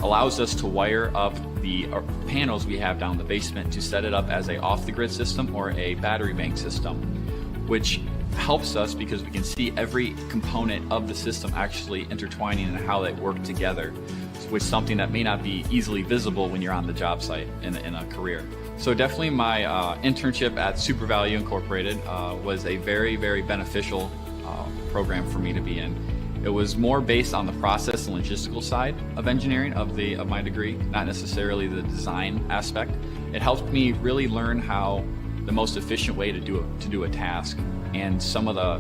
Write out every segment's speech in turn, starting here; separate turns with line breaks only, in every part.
allows us to wire up the panels we have down in the basement to set it up as a off-the-grid system or a battery bank system, which helps us because we can see every component of the system actually intertwining and how they work together, which is something that may not be easily visible when you're on the job site in a career. So definitely my internship at Super Value Incorporated was a very, very beneficial program for me to be in. It was more based on the process and logistical side of engineering of my degree, not necessarily the design aspect. It helped me really learn how the most efficient way to do a task and some of the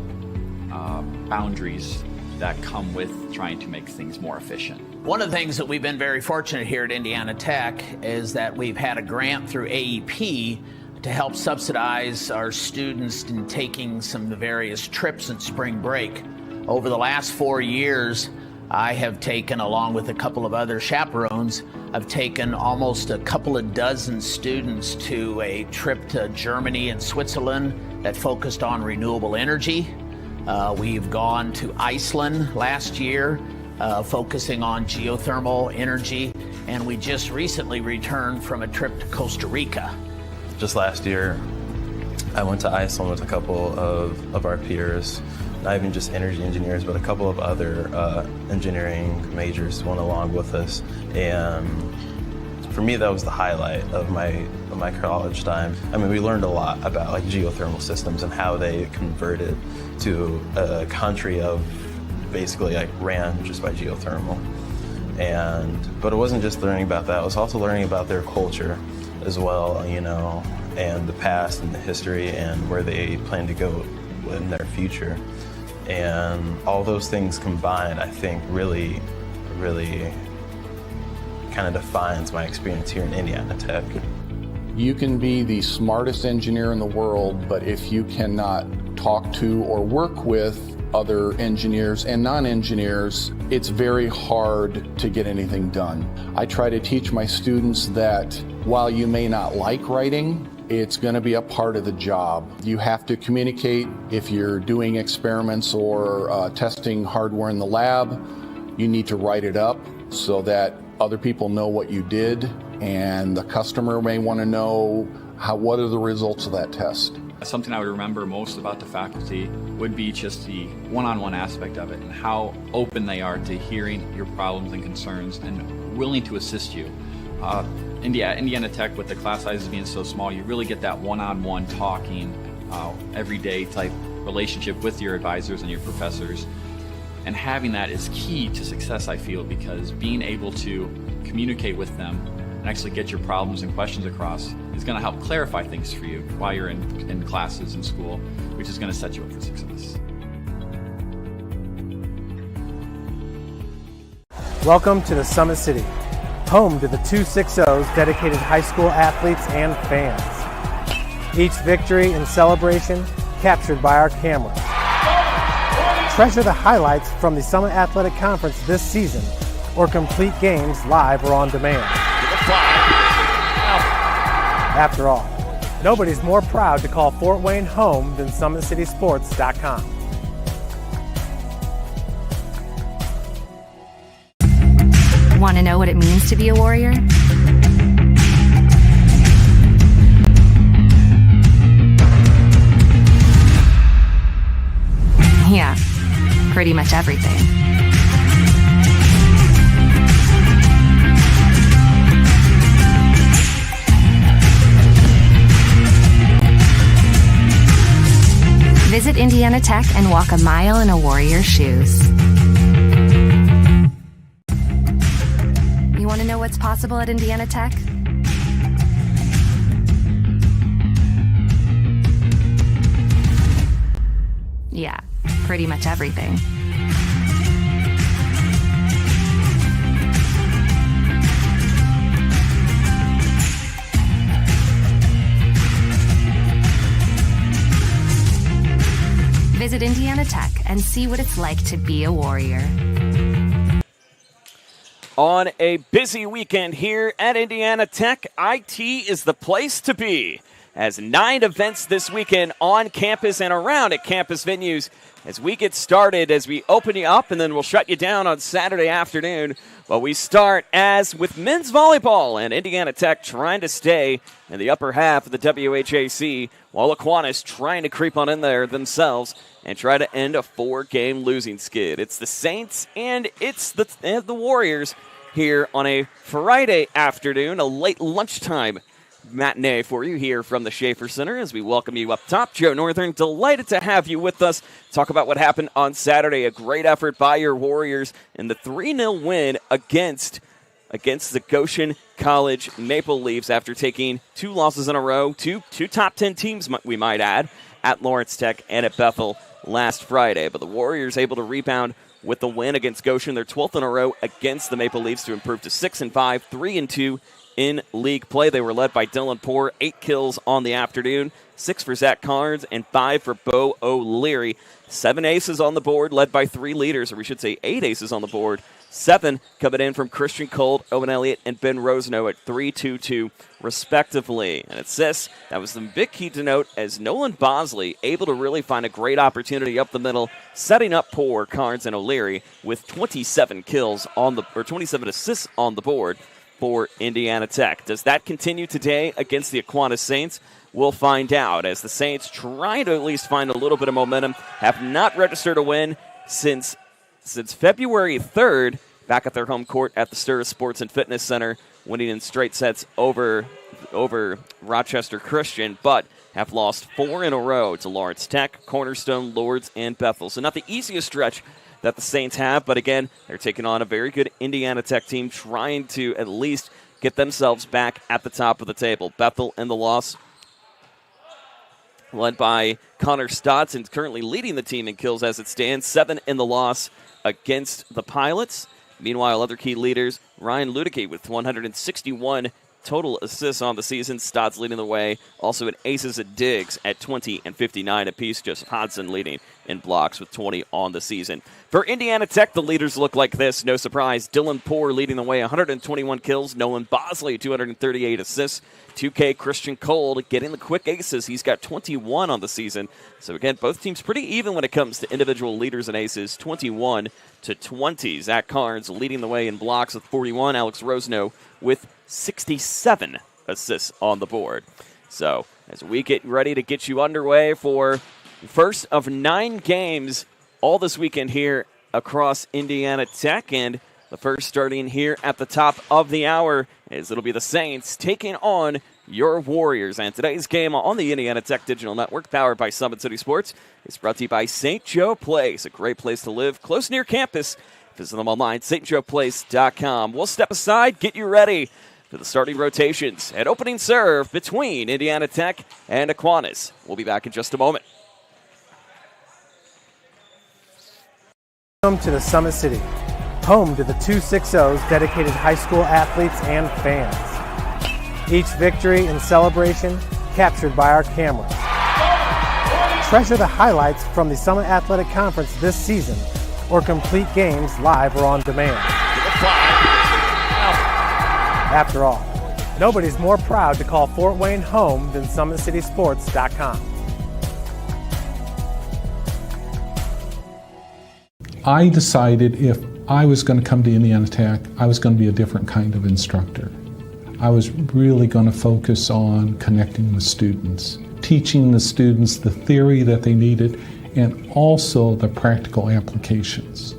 boundaries that come with trying to make things more efficient.
One of the things that we've been very fortunate here at Indiana Tech is that we've had a grant through AEP to help subsidize our students in taking some of the various trips in spring break. Over the last 4 years, I have taken, along with a couple of other chaperones, I've taken almost a couple of dozen students to a trip to Germany and Switzerland that focused on renewable energy. We've gone to Iceland last year, focusing on geothermal energy, and we just recently returned from a trip to Costa Rica.
Just last year, I went to Iceland with a couple of our peers, not even just energy engineers, but a couple of other engineering majors went along with us. And for me, that was the highlight of my college time. I mean, we learned a lot about like geothermal systems and how they converted to a country of basically like ran just by geothermal. But it wasn't just learning about that, it was also learning about their culture as well, you know, and the past and the history and where they plan to go in their future. And all those things combined, I think, really kind of defines my experience here in Indiana Tech.
You can be the smartest engineer in the world, but if you cannot talk to or work with other engineers and non-engineers, it's very hard to get anything done. I try to teach my students that while you may not like writing, it's going to be a part of the job. You have to communicate. If you're doing experiments or testing hardware in the lab, you need to write it up so that other people know what you did, and the customer may want to know what are the results of that test.
Something I would remember most about the faculty would be just the one-on-one aspect of it and how open they are to hearing your problems and concerns and willing to assist you. Indiana Tech, with the class sizes being so small, you really get that one-on-one talking, everyday type relationship with your advisors and your professors. And having that is key to success, I feel, because being able to communicate with them and actually get your problems and questions across is going to help clarify things for you while you're in classes in school, which is going to set you up for success.
Welcome to the Summit City, home to the 260s dedicated high school athletes and fans. Each victory and celebration captured by our cameras. Treasure the highlights from the Summit Athletic Conference this season, or complete games live or on demand. After all, nobody's more proud to call Fort Wayne home than SummitCitySports.com.
Want to know what it means to be a warrior? Yeah, pretty much everything. Visit Indiana Tech and walk a mile in a warrior's shoes. You want to know what's possible at Indiana Tech? Yeah, pretty much everything. Visit Indiana Tech and see what it's like to be a warrior.
On a busy weekend here at Indiana Tech, IT is the place to be. has 9 events this weekend on campus and around at campus venues. As we get started, as we open you up, and then we'll shut you down on Saturday afternoon. Well, we start as with men's volleyball, and Indiana Tech trying to stay in the upper half of the WHAC, while Aquinas trying to creep on in there themselves and try to end a 4-game losing skid. It's the Saints and it's the Warriors here on a Friday afternoon, a late lunchtime matinee for you here from the Schaefer Center as we welcome you up top. Joe Northern, delighted to have you with us. Talk about what happened on Saturday. A great effort by your Warriors in the 3-0 win against the Goshen College Maple Leafs after taking 2 losses in a row, two top 10 teams, we might add, at Lawrence Tech and at Bethel last Friday. But the Warriors able to rebound with the win against Goshen, their 12th in a row against the Maple Leafs to improve to 6-5, 3-2 in league play. They were led by Dylan Poore, 8 kills on the afternoon, 6 for Zach Carnes, and 5 for Bo O'Leary. 7 aces on the board, led by 3 leaders, or we should say 8 aces on the board. 7 coming in from Christian Colt, Owen Elliott, and Ben Roseno at 3-2-2, respectively. And assists, that was the big key to note, as Nolan Bosley able to really find a great opportunity up the middle, setting up Poore, Carnes, and O'Leary with 27 assists on the board for Indiana Tech. Does that continue today against the Aquinas Saints? We'll find out, as the Saints trying to at least find a little bit of momentum, have not registered a win since February 3rd, back at their home court at the Stir Sports and Fitness Center, winning in straight sets over Rochester Christian, but have lost 4 in a row to Lawrence Tech, Cornerstone, Lourdes, and Bethel. So not the easiest stretch that the Saints have, but again, they're taking on a very good Indiana Tech team, trying to at least get themselves back at the top of the table. Bethel in the loss, led by Connor Stotson, currently leading the team in kills as it stands, 7 in the loss against the Pilots. Meanwhile, other key leaders, Ryan Ludicky with 161 total assists on the season. Stotts leading the way. Also in aces and digs at 20 and 59 apiece. Joseph Hodson leading in blocks with 20 on the season. For Indiana Tech, the leaders look like this. No surprise. Dylan Poore leading the way, 121 kills. Nolan Bosley, 238 assists. 2K Christian Cole getting the quick aces. He's got 21 on the season. So again, both teams pretty even when it comes to individual leaders and aces, 21-20. Zach Carnes leading the way in blocks with 41. Alex Roseno with 67 assists on the board. So as we get ready to get you underway for the first of 9 games all this weekend here across Indiana Tech, and the first starting here at the top of the hour, as it'll be the Saints taking on your Warriors. And today's game on the Indiana Tech Digital Network, powered by Summit City Sports, is brought to you by St. Joe Place, a great place to live, close near campus. Visit them online, stjoeplace.com. We'll step aside, get you ready for the starting rotations and opening serve between Indiana Tech and Aquinas. We'll be back in just a moment.
Welcome to the Summit City, home to the 260's dedicated high school athletes and fans. Each victory and celebration captured by our cameras. Treasure the highlights from the Summit Athletic Conference this season, or complete games live or on demand. After all, nobody's more proud to call Fort Wayne home than SummitCitySports.com.
I decided if I was going to come to Indiana Tech, I was going to be a different kind of instructor. I was really going to focus on connecting with students, teaching the students the theory that they needed, and also the practical applications.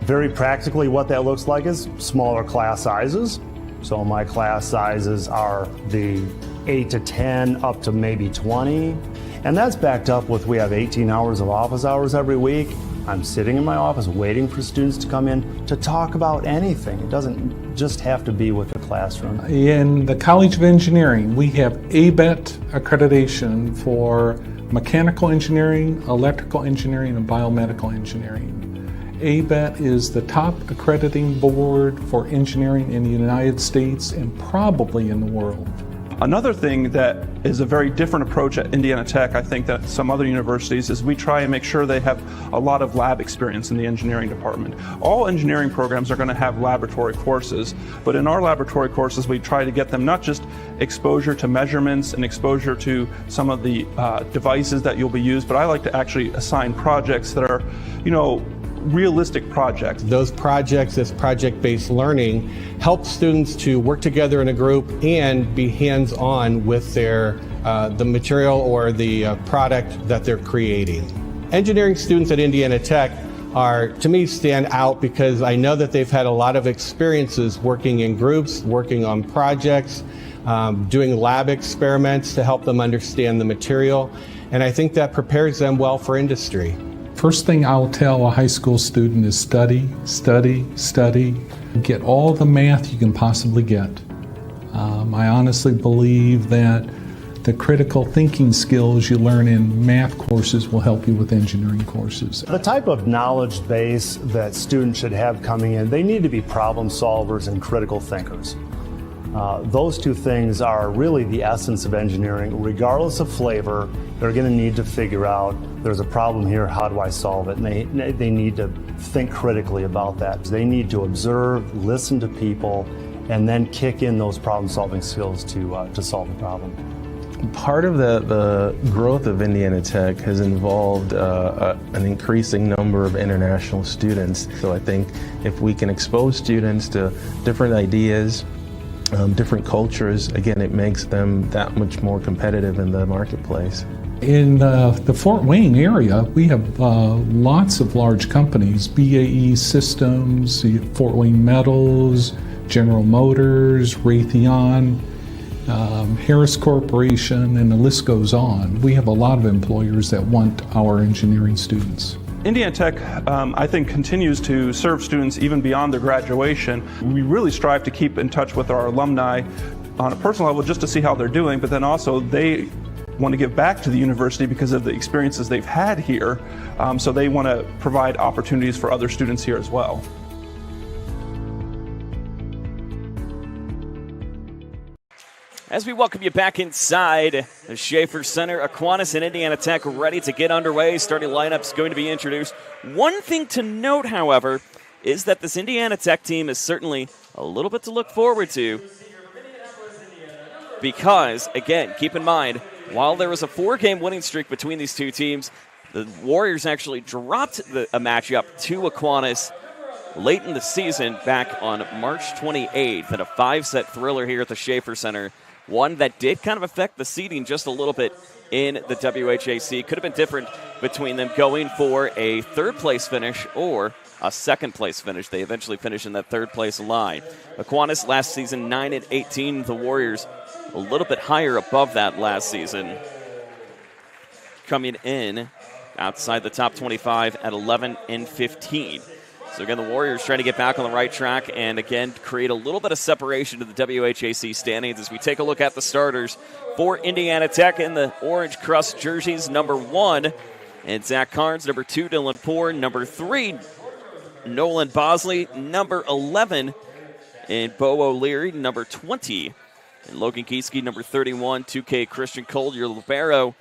Very practically, what that looks like is smaller class sizes. So my class sizes are the 8 to 10 up to maybe 20. And that's backed up with, we have 18 hours of office hours every week. I'm sitting in my office waiting for students to come in to talk about anything. It doesn't just have to be with the classroom.
In the College of Engineering, we have ABET accreditation for mechanical engineering, electrical engineering, and biomedical engineering. ABET is the top accrediting board for engineering in the United States and probably in the world.
Another thing that is a very different approach at Indiana Tech, I think, that some other universities, is we try and make sure they have a lot of lab experience in the engineering department. All engineering programs are going to have laboratory courses, but in our laboratory courses we try to get them not just exposure to measurements and exposure to some of the devices that you'll be used, but I like to actually assign projects that are, realistic projects.
Those projects, this project-based learning, help students to work together in a group and be hands-on with their the material or the product that they're creating. Engineering students at Indiana Tech are, to me, stand out because I know that they've had a lot of experiences working in groups, working on projects, doing lab experiments to help them understand the material, and I think that prepares them well for industry.
First thing I'll tell a high school student is study, study, study. Get all the math you can possibly get. I honestly believe that the critical thinking skills you learn in math courses will help you with engineering courses.
The type of knowledge base that students should have coming in, they need to be problem solvers and critical thinkers. Those two things are really the essence of engineering. Regardless of flavor, they're going to need to figure out, there's a problem here, how do I solve it? And they need to think critically about that. They need to observe, listen to people, and then kick in those problem-solving skills to solve the problem.
Part of the growth of Indiana Tech has involved an increasing number of international students. So I think if we can expose students to different ideas, different cultures, again, it makes them that much more competitive in the marketplace.
In the Fort Wayne area, we have lots of large companies, BAE Systems, Fort Wayne Metals, General Motors, Raytheon, Harris Corporation, and the list goes on. We have a lot of employers that want our engineering students.
Indiana Tech, I think, continues to serve students even beyond their graduation. We really strive to keep in touch with our alumni on a personal level just to see how they're doing, but then also they want to give back to the university because of the experiences they've had here, so they want to provide opportunities for other students here as well.
As we welcome you back inside the Schaefer Center, Aquinas and Indiana Tech ready to get underway. Starting lineup's going to be introduced. One thing to note, however, is that this Indiana Tech team is certainly a little bit to look forward to because, again, keep in mind, while there was a 4-game winning streak between these two teams, the Warriors actually dropped a matchup to Aquinas late in the season back on March 28th in a 5-set thriller here at the Schaefer Center. One that did kind of affect the seeding just a little bit in the WHAC. Could have been different between them going for a third-place finish or a second-place finish. They eventually finished in that third-place line. Aquinas last season 9-18. The Warriors a little bit higher above that last season. Coming in outside the top 25 at 11-15. So again, the Warriors trying to get back on the right track and again create a little bit of separation to the WHAC standings as we take a look at the starters for Indiana Tech in the orange crust jerseys. Number 1, and Zach Carnes. Number 2, Dylan Poore. Number 3, Nolan Bosley. Number 11, and Bo O'Leary. Number 20, and Logan Kieske. Number 31, 2K Christian Cole. Your libero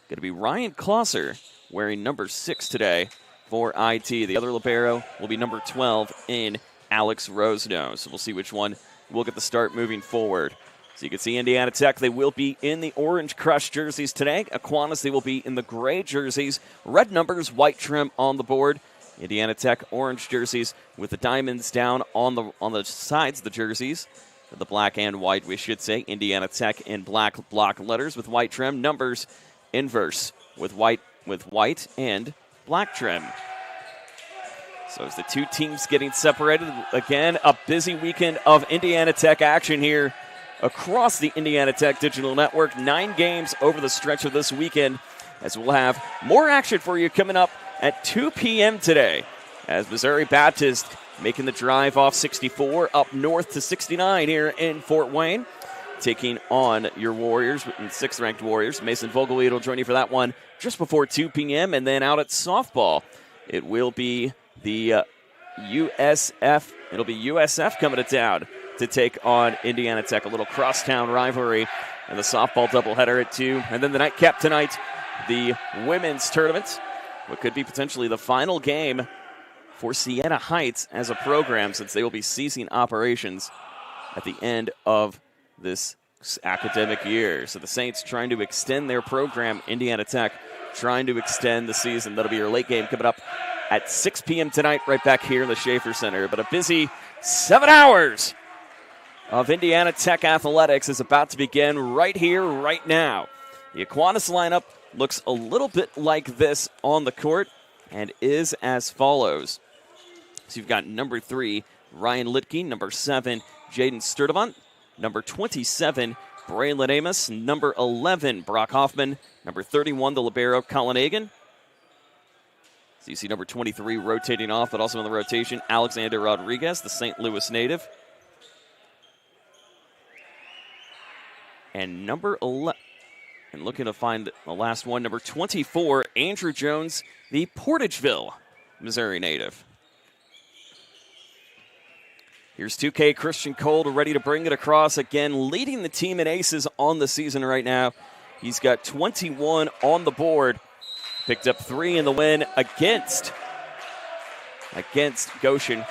going to be Ryan Klosser, wearing number 6 today for IT. The other libero will be number 12 in Alex Roseno. So we'll see which one will get the start moving forward. So you can see Indiana Tech, they will be in the orange crush jerseys today. Aquinas, they will be in the gray jerseys. Red numbers, white trim on the board. Indiana Tech orange jerseys with the diamonds down on the sides of the jerseys. The black and white, we should say. Indiana Tech in black block letters with white trim. Numbers inverse with white and black trim. So as the two teams getting separated, again, a busy weekend of Indiana Tech action here across the Indiana Tech Digital Network. 9 games over the stretch of this weekend, as we'll have more action for you coming up at 2 p.m. today, as Missouri Baptist making the drive off 64 up north to 69 here in Fort Wayne, taking on your Warriors, 6th-ranked Warriors. Mason Vogelweed will join you for that one just before 2 p.m. And then out at softball, it will be the USF. It'll be USF coming to town to take on Indiana Tech. A little crosstown rivalry and the softball doubleheader at 2. And then the nightcap tonight, the women's tournament, what could be potentially the final game for Siena Heights as a program, since they will be ceasing operations at the end of this academic year. So the Saints trying to extend their program, Indiana Tech trying to extend the season. That'll be your late game coming up at 6 p.m. tonight, right back here in the Schaefer Center. But a busy 7 hours of Indiana Tech athletics is about to begin right here, right now. The Aquinas lineup looks a little bit like this on the court and is as follows. So you've got number 3, Ryan Litke, number 7, Jaden Sturdivant, number 27, Braylon Amos, number 11, Brock Hoffman, number 31, the libero, Colin Hagan. So you see number 23 rotating off, but also in the rotation, Alexander Rodriguez, the St. Louis native. And number 11, and looking to find the last one, number 24, Andrew Jones, the Portageville, Missouri native. Here's 2K Christian Cold ready to bring it across again, leading the team in aces on the season right now. He's got 21 on the board. Picked up 3 in the win against Goshen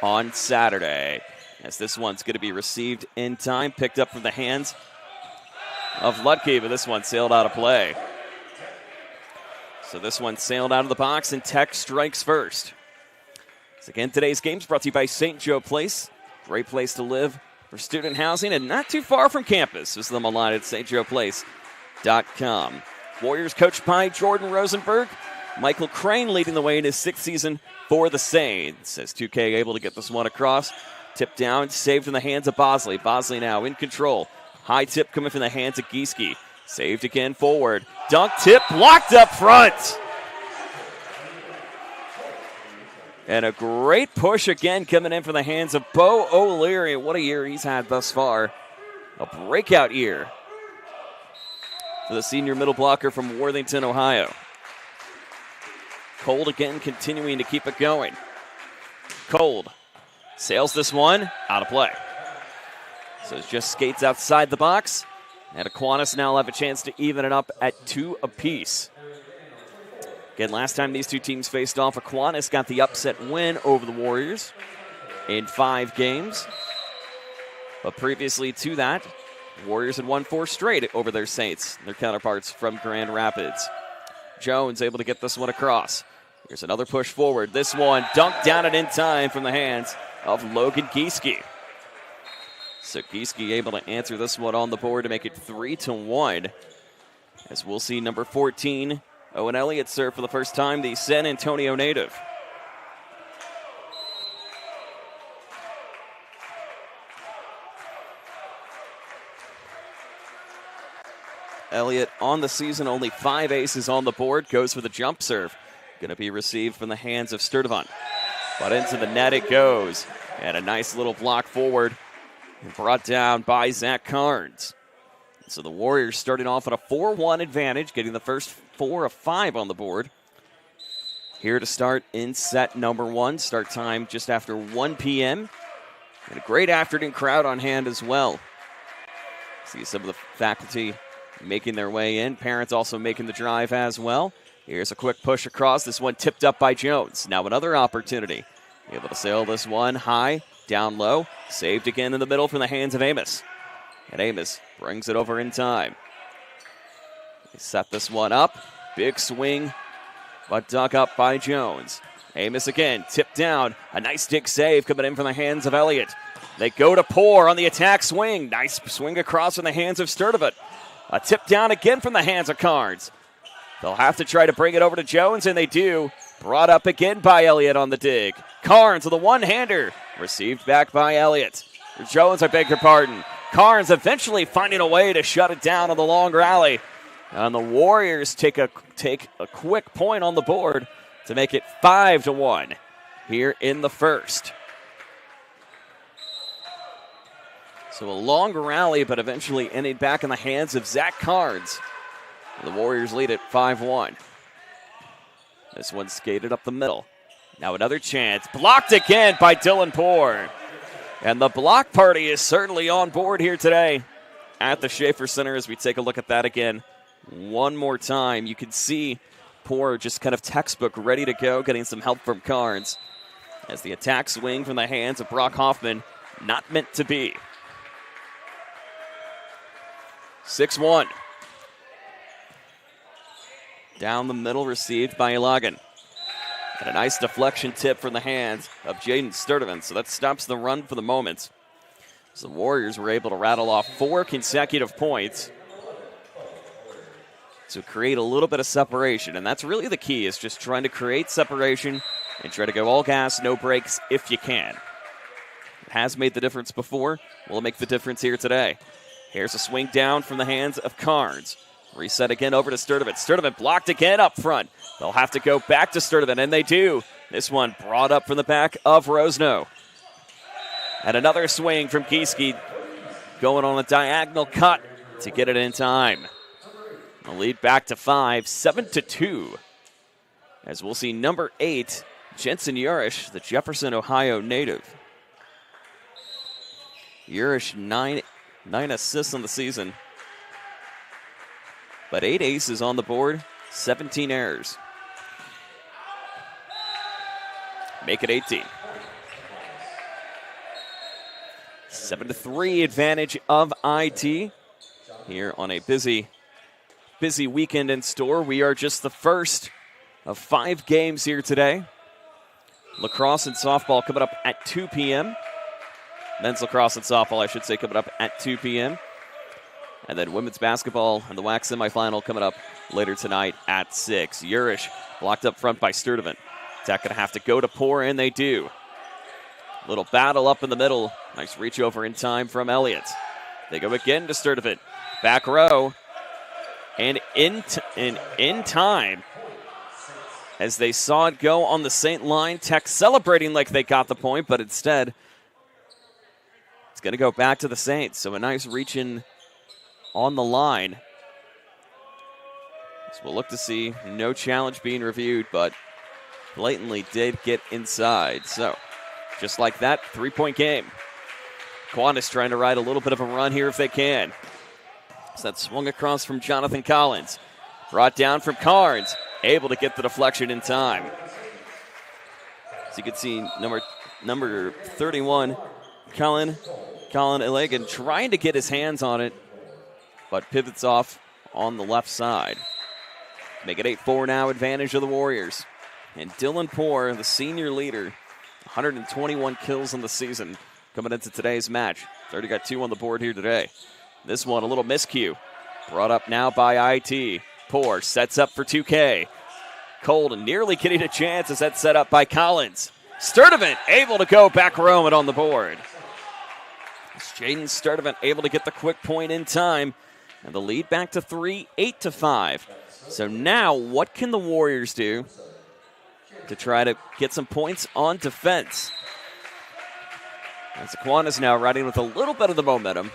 on Saturday. As this one's going to be received in time, picked up from the hands of Lutke, but this one sailed out of play. So this one sailed out of the box, and Tech strikes first. So again, today's game is brought to you by St. Joe Place. Great place to live for student housing and not too far from campus. Visit them online at stjoeplace.com. Warriors coached by Jordan Rosenberg. Michael Crane leading the way in his 6th season for the Saints. As 2K able to get this one across. Tipped down, saved in the hands of Bosley. Bosley now in control. High tip coming from the hands of Gieske. Saved again forward. Dunk tip blocked up front. And a great push again coming in from the hands of Bo O'Leary. What a year he's had thus far. A breakout year for the senior middle blocker from Worthington, Ohio. Cold again continuing to keep it going. Cold sails this one out of play. So it just skates outside the box. And Aquinas now will have a chance to even it up at 2 apiece. Again, last time these two teams faced off, Aquinas got the upset win over the Warriors in 5 games. But previously to that, Warriors had won 4 straight over their Saints, their counterparts from Grand Rapids. Jones able to get this one across. Here's another push forward. This one dunked down and in time from the hands of Logan Gieske. So Gieske able to answer this one on the board to make it 3-1. As we'll see number 14, Owen Elliott serve for the first time, the San Antonio native. Elliott on the season, only 5 aces on the board, goes for the jump serve. Going to be received from the hands of Sturdivant. But into the net it goes. And a nice little block forward and brought down by Zach Carnes. So the Warriors starting off at a 4-1 advantage, getting the first 4 of 5 on the board. Here to start in set number 1. Start time just after 1 p.m. And a great afternoon crowd on hand as well. See some of the faculty making their way in. Parents also making the drive as well. Here's a quick push across. This one tipped up by Jones. Now another opportunity. Able to sail this one high, down low. Saved again in the middle from the hands of Amos. And Amos brings it over in time. They set this one up. Big swing, but dug up by Jones. Amos again, tipped down. A nice dig save coming in from the hands of Elliott. They go to Poor on the attack swing. Nice swing across in the hands of Sturdivant. A tip down again from the hands of Carnes. They'll have to try to bring it over to Jones, and they do. Brought up again by Elliott on the dig. Carnes with a one-hander. Received back by Elliott. Jones, I beg your pardon. Carnes eventually finding a way to shut it down on the long rally. And the Warriors take a quick point on the board to make it 5-1 here in the first. So a long rally, but eventually ending back in the hands of Zach Carnes. The Warriors lead at 5-1. This one skated up the middle. Now another chance. Blocked again by Dylan Poor. And the block party is certainly on board here today at the Schaefer Center as we take a look at that again one more time. You can see Poor just kind of textbook ready to go, getting some help from Carnes as the attack swing from the hands of Brock Hoffman, not meant to be. 6-1. Down the middle, received by Ilagan. And a nice deflection tip from the hands of Jaden Sturdivant, so that stops the run for the moment. So the Warriors were able to rattle off 4 consecutive points to create a little bit of separation, and that's really the key, is just trying to create separation and try to go all gas, no brakes if you can. It has made the difference before. Will it make the difference here today? Here's a swing down from the hands of Carnes. Reset again over to Sturdivant. Sturdivant blocked again up front. They'll have to go back to Sturdivant, and they do. This one brought up from the back of Rosno. And another swing from Kieske, going on a diagonal cut to get it in time. The lead back to 5, 7-2. As we'll see number 8, Jensen Urish, the Jefferson, Ohio native. Urish, 9 assists on the season. But 8 aces on the board, 17 errors. Make it 18. 7-3 advantage of IT here on a busy weekend in store. We are just the first of 5 games here today. Lacrosse and softball coming up at 2 p.m. Men's lacrosse and softball, I should say, coming up at 2 p.m. And then women's basketball and the WAC semifinal coming up later tonight at 6. Urish blocked up front by Sturdivant. Tech going to have to go to Poor, and they do. Little battle up in the middle. Nice reach over in time from Elliott. They go again to Sturdivant. Back row. And in time, as they saw it go on the St. line, Tech celebrating like they got the point, but instead, it's going to go back to the Saints. So a nice reach in on the line. So we'll look to see no challenge being reviewed, but blatantly did get inside. So just like that, 3-point game. Aquinas trying to ride a little bit of a run here if they can. So that swung across from Jonathan Collins. Brought down from Carnes. Able to get the deflection in time. So you can see number 31, Colin Ilagan, trying to get his hands on it, but pivots off on the left side. Make it 8-4 now, advantage of the Warriors. And Dylan Poor, the senior leader, 121 kills in the season coming into today's match. He's already got 2 on the board here today. This one, a little miscue. Brought up now by IT. Poor sets up for 2K. Cold nearly getting a chance as that's set up by Collins. Sturdivant able to go back row and on the board. Jaden Sturdivant able to get the quick point in time. And the lead back to 3, 8-5. So now what can the Warriors do to try to get some points on defense? As Aquinas now riding with a little bit of the momentum.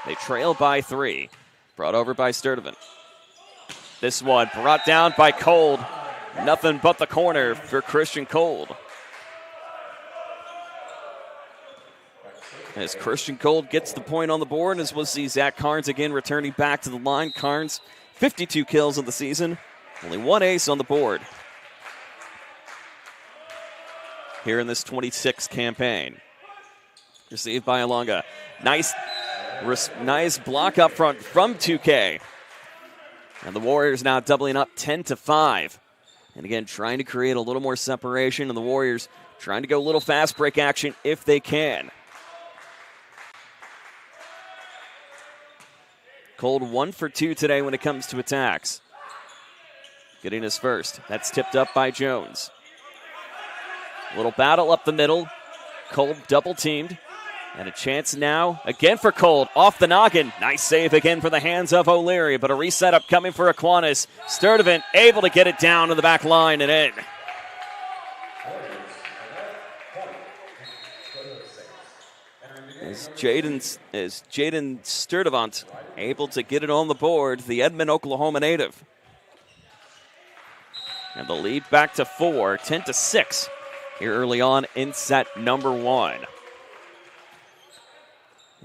They trail by 3. Brought over by Sturdivant. This one brought down by Cold. Nothing but the corner for Christian Cold. As Christian Cold gets the point on the board, as we'll see Zach Carnes again returning back to the line. Carnes, 52 kills in the season. Only 1 ace on the board here in this 26 campaign. Received by Alonga. Nice block up front from 2K. And the Warriors now doubling up 10-5. And again, trying to create a little more separation. And the Warriors trying to go a little fast break action if they can. Cold 1 for 2 today when it comes to attacks. Getting his first. That's tipped up by Jones. A little battle up the middle. Cold double teamed. And a chance now, again for Cold, off the noggin. Nice save again for the hands of O'Leary, but a reset up coming for Aquinas. Sturdivant able to get it down to the back line and in. As Jaden Sturdivant able to get it on the board, the Edmond, Oklahoma native. And the lead back to 4, 10-6 here early on in set number 1.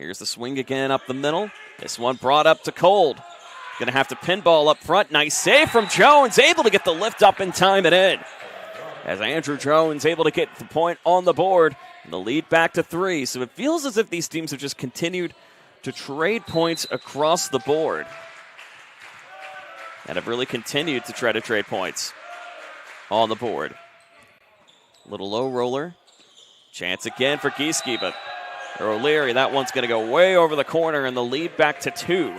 Here's the swing again up the middle. This one brought up to Cold. Going to have to pinball up front. Nice save from Jones. Able to get the lift up and time it in. As Andrew Jones able to get the point on the board. And the lead back to 3. So it feels as if these teams have just continued to trade points across the board. And have really continued to try to trade points on the board. Little low roller. Chance again for Gieske, but O'Leary, that one's going to go way over the corner, and the lead back to 2.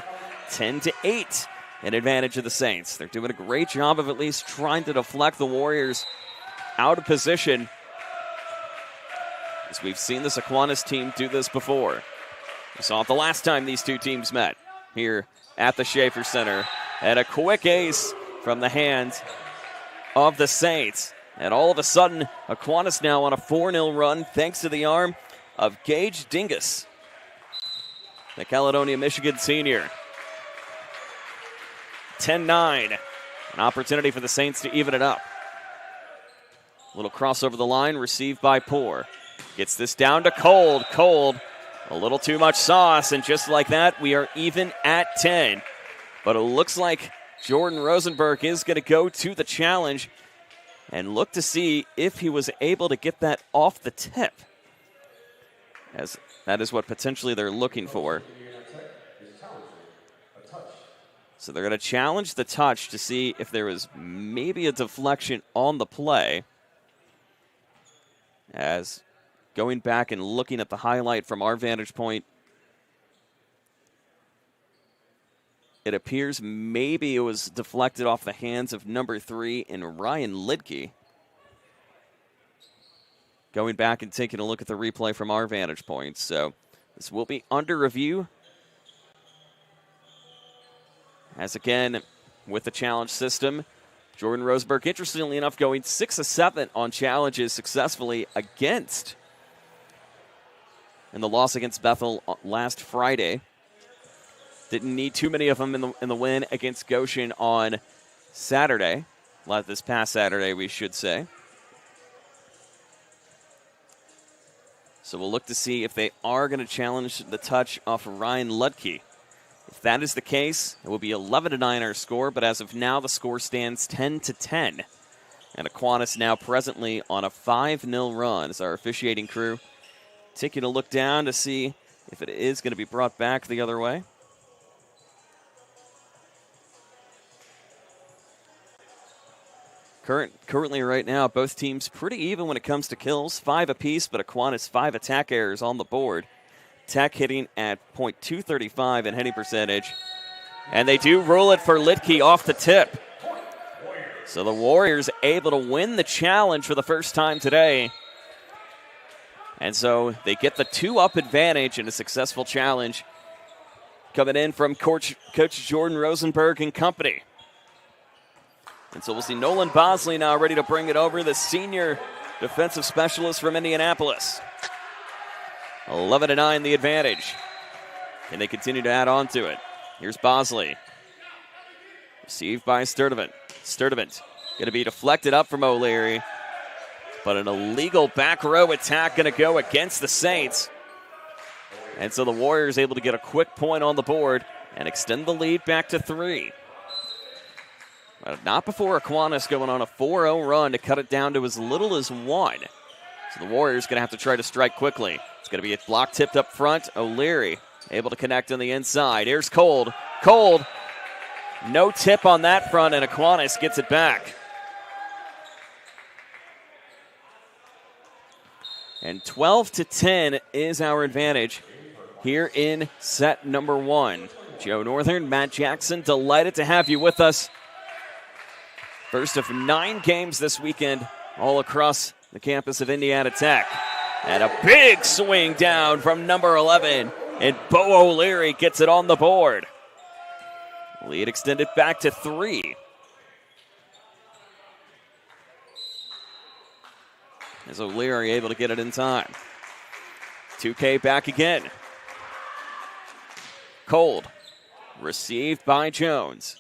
10-8 in advantage of the Saints. They're doing a great job of at least trying to deflect the Warriors out of position. As we've seen this Aquinas team do this before. We saw it the last time these two teams met here at the Schaefer Center. And a quick ace from the hands of the Saints. And all of a sudden, Aquinas now on a 4-0 run thanks to the arm of Gage Dingus, the Caledonia, Michigan senior. 10-9. An opportunity for the Saints to even it up. Little cross over the line, received by Poor. Gets this down to Cold. Cold, a little too much sauce, and just like that, we are even at 10. But it looks like Jordan Rosenberg is going to go to the challenge and look to see if he was able to get that off the tip, as that is what potentially they're looking for. So they're going to challenge the touch to see if there was maybe a deflection on the play. As going back and looking at the highlight from our vantage point, it appears maybe it was deflected off the hands of number 3 in Ryan Lidke. Going back and taking a look at the replay from our vantage point. So this will be under review. As again, with the challenge system, Jordan Rosenberg, interestingly enough, going 6 of 7 on challenges successfully against. In the loss against Bethel last Friday. Didn't need too many of them in the win against Goshen on Saturday. This past Saturday, we should say. So we'll look to see if they are going to challenge the touch off of Ryan Ludke. If that is the case, it will be 11-9 our score, but as of now, the score stands 10-10. And Aquinas now presently on a 5-0 run as our officiating crew taking a look down to see if it is going to be brought back the other way. Currently right now, both teams pretty even when it comes to kills. 5 apiece, but Aquinas 5 attack errors on the board. Tech hitting at .235 in hitting percentage. And they do rule it for Lidke off the tip. So the Warriors able to win the challenge for the first time today. And so they get the 2-up advantage in a successful challenge coming in from Coach Jordan Rosenberg and company. And so we'll see Nolan Bosley now ready to bring it over, the senior defensive specialist from Indianapolis. 11-9 the advantage. And they continue to add on to it. Here's Bosley. Received by Sturdivant. Sturdivant going to be deflected up from O'Leary. But an illegal back row attack going to go against the Saints. And so the Warriors able to get a quick point on the board and extend the lead back to 3. But not before Aquinas going on a 4-0 run to cut it down to as little as 1. So the Warriors going to have to try to strike quickly. It's going to be a block tipped up front. O'Leary able to connect on the inside. Here's Cold. Cold. No tip on that front, and Aquinas gets it back. And 12-10 is our advantage here in set number 1. Joe Northern, Matt Jackson, delighted to have you with us. First of 9 games this weekend all across the campus of Indiana Tech. And a big swing down from number 11. And Bo O'Leary gets it on the board. Lead extended back to 3. As O'Leary able to get it in time. 2K back again. Cold. Received by Jones.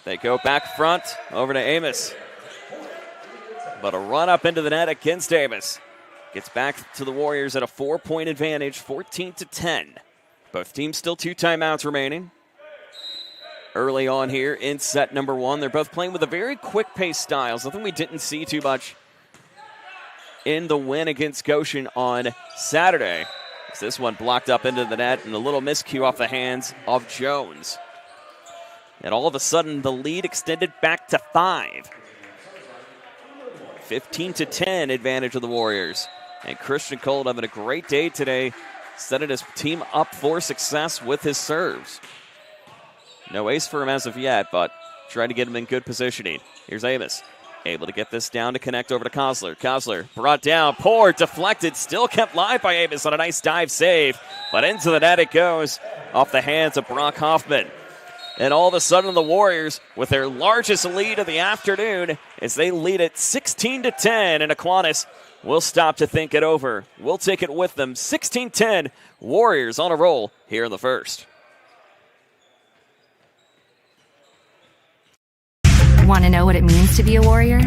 They go back front over to Amos. But a run up into the net against Amos. gets back to the Warriors at a 4-point advantage, 14-10. Both teams still 2 timeouts remaining. Early on here in set number 1, they're both playing with a very quick-paced style, something we didn't see too much in the win against Goshen on Saturday. This one blocked up into the net and a little miscue off the hands of Jones. And all of a sudden, the lead extended back to 5. 15-10 advantage of the Warriors. And Christian Cold having a great day today, setting his team up for success with his serves. No ace for him as of yet, but trying to get him in good positioning. Here's Amos, able to get this down to connect over to Kosler. Kosler brought down, poor, deflected, still kept live by Amos on a nice dive save, but into the net it goes off the hands of Brock Hoffman. And all of a sudden the Warriors, with their largest lead of the afternoon, as they lead it 16-10, and Aquinas will stop to think it over. We'll take it with them. 16-10, Warriors on a roll here in the first.
Want to know what it means to be a Warrior?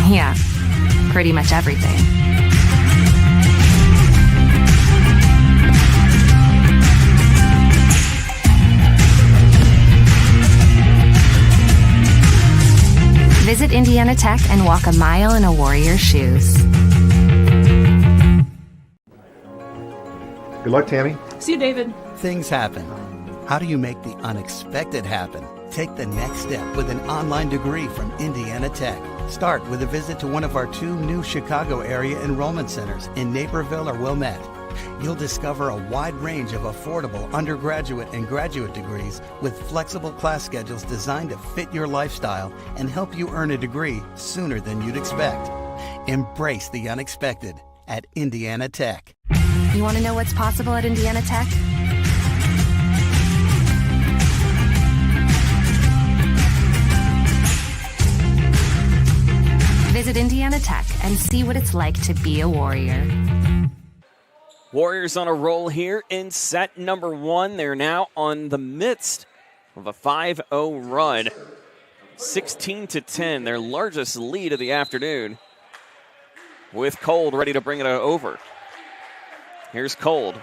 Yeah, pretty much everything. Visit Indiana Tech and walk a mile in a Warrior's shoes.
Good luck, Tammy.
See you, David.
Things happen. How do you make the unexpected happen? Take the next step with an online degree from Indiana Tech. Start with a visit to one of our 2 new Chicago area enrollment centers in Naperville or Wilmette. You'll discover a wide range of affordable undergraduate and graduate degrees with flexible class schedules designed to fit your lifestyle and help you earn a degree sooner than you'd expect. Embrace the unexpected at Indiana Tech.
You want to know what's possible at Indiana Tech? Visit Indiana Tech and see what it's like to be a Warrior.
Warriors on a roll here in set number 1. They're now on the midst of a 5-0 run. 16-10, their largest lead of the afternoon, with Cold ready to bring it over. Here's Cold.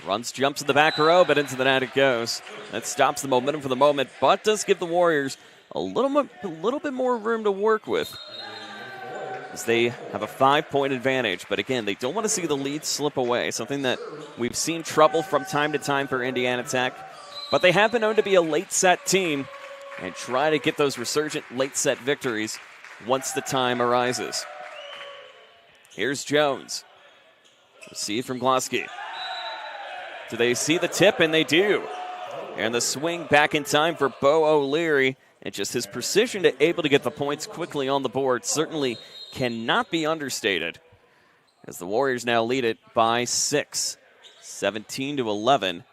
Runs, jumps in the back row, but into the net it goes. That stops the momentum for the moment, but does give the Warriors a little bit more room to work with, as they have a 5-point advantage. But again, they don't want to see the lead slip away, something that we've seen trouble from time to time for Indiana Tech. But they have been known to be a late-set team and try to get those resurgent late-set victories once the time arises. Here's Jones. Receive from Glosky. Do they see the tip? And they do. And the swing back in time for Bo O'Leary. And just his precision to able to get the points quickly on the board certainly cannot be understated, as the Warriors now lead it by 6, 17-11.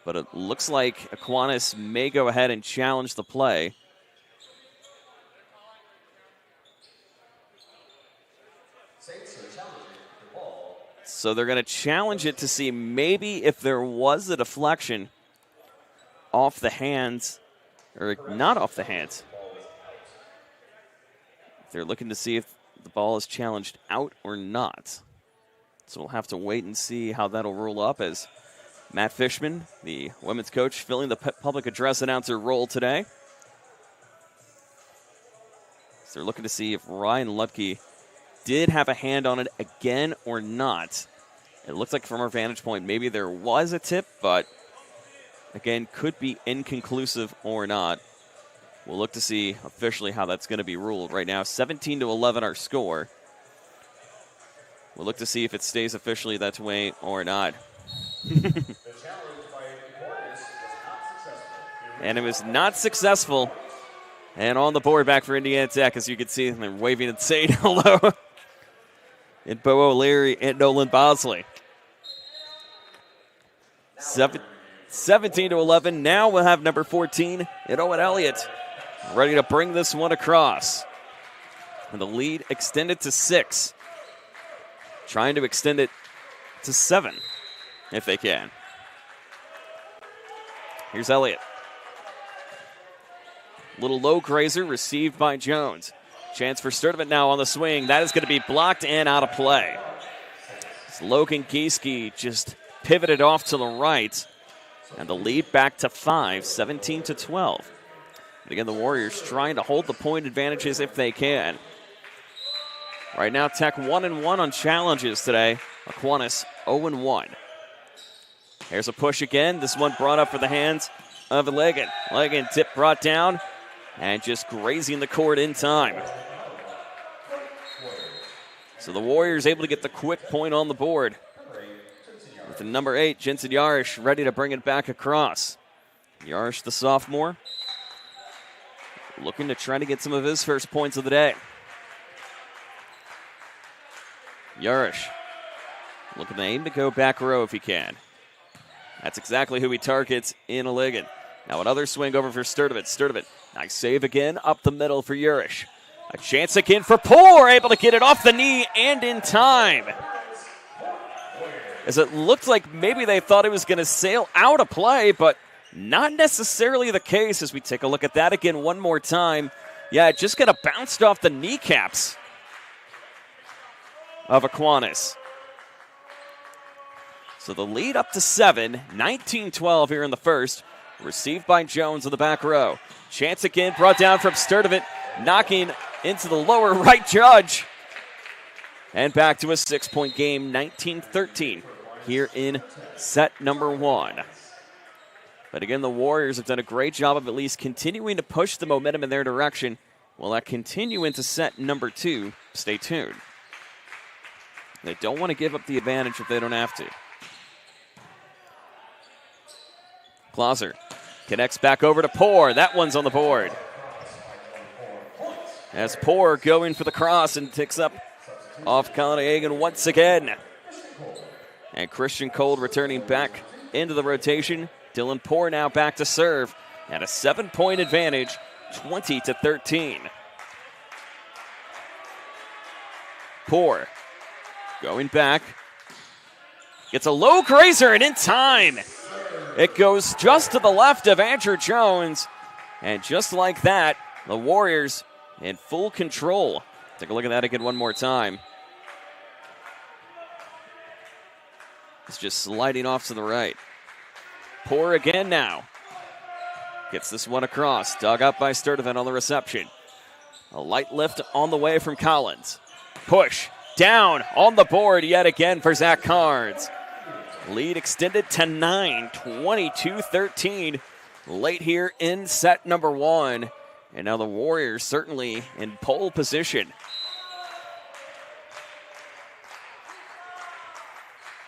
But it looks like Aquinas may go ahead and challenge the play. So they're going to challenge it to see maybe if there was a deflection off the hands, or not off the hands. They're looking to see if the ball is challenged out or not. So we'll have to wait and see how that'll roll up, as Matt Fishman, the women's coach, filling the public address announcer role today. So they're looking to see if Ryan Lutke did have a hand on it again or not. It looks like from our vantage point, maybe there was a tip, but again, could be inconclusive or not. We'll look to see officially how that's going to be ruled. Right now, 17-11 our score. We'll look to see if it stays officially that way or not. And it was not successful. And on the board back for Indiana Tech, as you can see, they're waving and saying hello. And Bo O'Leary and Nolan Bosley. 17-11. Now we'll have number 14 and Owen Elliott ready to bring this one across. And the lead extended to 6. Trying to extend it to 7 if they can. Here's Elliott. Little low grazer received by Jones. Chance for Sturdivant now on the swing. That is going to be blocked and out of play. As Logan Gieske just pivoted off to the right. And the lead back to 5, 17-12. But again, the Warriors trying to hold the point advantages if they can. Right now, Tech 1-1 on challenges today. Aquinas 0-1. Here's a push again. This one brought up for the hands of Legan. Legan tip brought down and just grazing the court in time. So the Warriors able to get the quick point on the board. With the number 8, Jensen Yarish, ready to bring it back across. Yarish, the sophomore, looking to try to get some of his first points of the day. Yarish looking to aim to go back row if he can. That's exactly who he targets in Ligon. Now another swing over for Sturdivant. Sturdivant, nice save again up the middle for Yarish. A chance again for Poor, able to get it off the knee and in time. As it looked like maybe they thought it was going to sail out of play, but not necessarily the case as we take a look at that again one more time. Yeah, it just kind of bounced off the kneecaps of Aquinas. So the lead up to 7, 19-12 here in the first. Received by Jones in the back row. Chance again brought down from Sturdivant, knocking into the lower right judge. And back to a 6-point game, 19-13 here in set number 1. But again, the Warriors have done a great job of at least continuing to push the momentum in their direction. Will that continue into set number 2? Stay tuned. They don't want to give up the advantage if they don't have to. Clauser connects back over to Poor. That one's on the board. As Poor going for the cross and ticks up off Colin Hagan once again. And Christian Cold returning back into the rotation. Dylan Poor now back to serve at a 7-point advantage, 20-13. Poor going back. Gets a low grazer and in time. It goes just to the left of Andrew Jones. And just like that, the Warriors in full control. Take a look at that again one more time. It's just sliding off to the right. Poor again now. Gets this one across. Dug up by Sturdivant on the reception. A light lift on the way from Collins. Push down on the board yet again for Zach Carnes. Lead extended to 9, 22-13. Late here in set number 1. And now the Warriors certainly in pole position.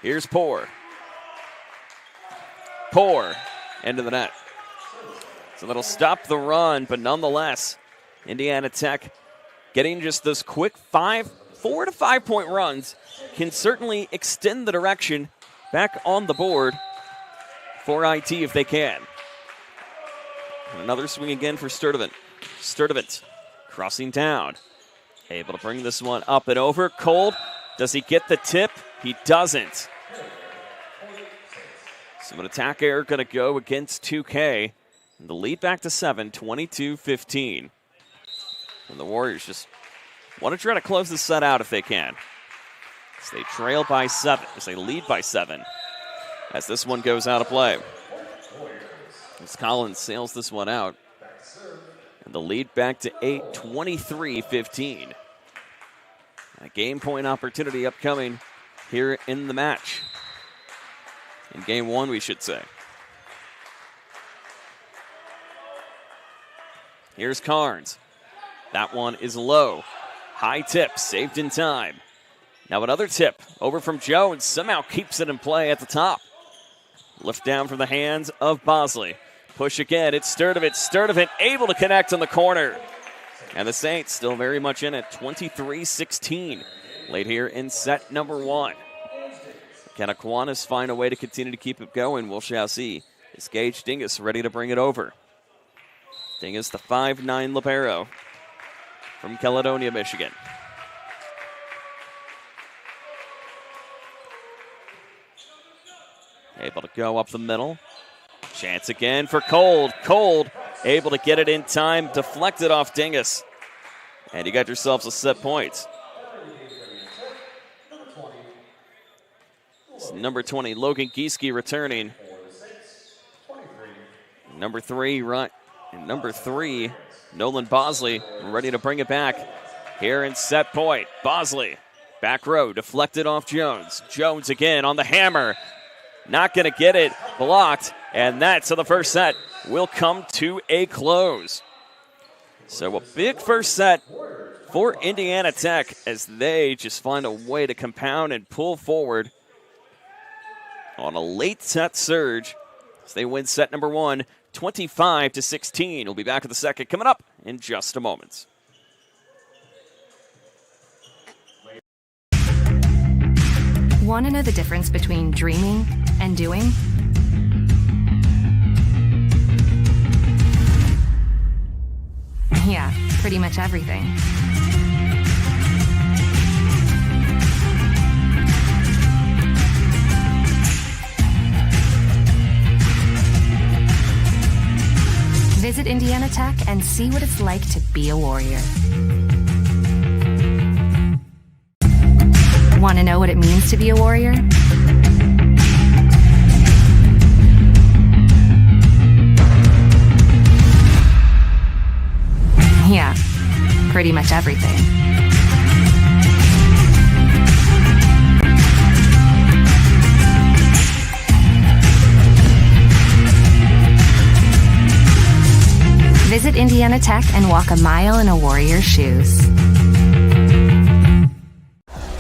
Here's Poor. Poor into the net. So that'll stop the run, but nonetheless, Indiana Tech getting just those quick 4 to 5 point runs can certainly extend the direction back on the board for IT if they can. And another swing again for Sturdivant. Sturdivant crossing down. Able to bring this one up and over. Cold, does he get the tip? He doesn't. So an attack error going to go against 2K. And the lead back to 7, 22-15. And the Warriors just want to try to close this set out if they can. As they trail by 7, as they lead by 7. As this one goes out of play. As Collins sails this one out. And the lead back to 8, 23-15. A game point opportunity upcoming here in the match. In game 1, we should say. Here's Carnes. That one is low. High tip, saved in time. Now another tip over from Jones. Somehow keeps it in play at the top. Lift down from the hands of Bosley. Push again, it's Sturdivant. Sturdivant able to connect on the corner. And the Saints still very much in it, 23-16. Late here in set number 1. Can Aquinas find a way to continue to keep it going? We shall see. Is Gage Dingus ready to bring it over? Dingus, the 5'9" libero from Caledonia, Michigan. Able to go up the middle. Chance again for Cold. Cold able to get it in time, deflected off Dingus. And you got yourselves a set point. It's number 20, Logan Gieske returning. Number 3, Nolan Bosley ready to bring it back here in set point. Bosley, back row, deflected off Jones. Jones again on the hammer. Not going to get it, blocked. And that, so the first set will come to a close. So a big first set for Indiana Tech as they just find a way to compound and pull forward on a late set surge as they win set number 1, 25-16. We'll be back with the second coming up in just a moment.
Want to know the difference between dreaming and doing? Yeah, pretty much everything. Visit Indiana Tech and see what it's like to be a warrior. Want to know what it means to be a warrior? Yeah, pretty much everything. Visit Indiana Tech and walk a mile in a warrior's shoes.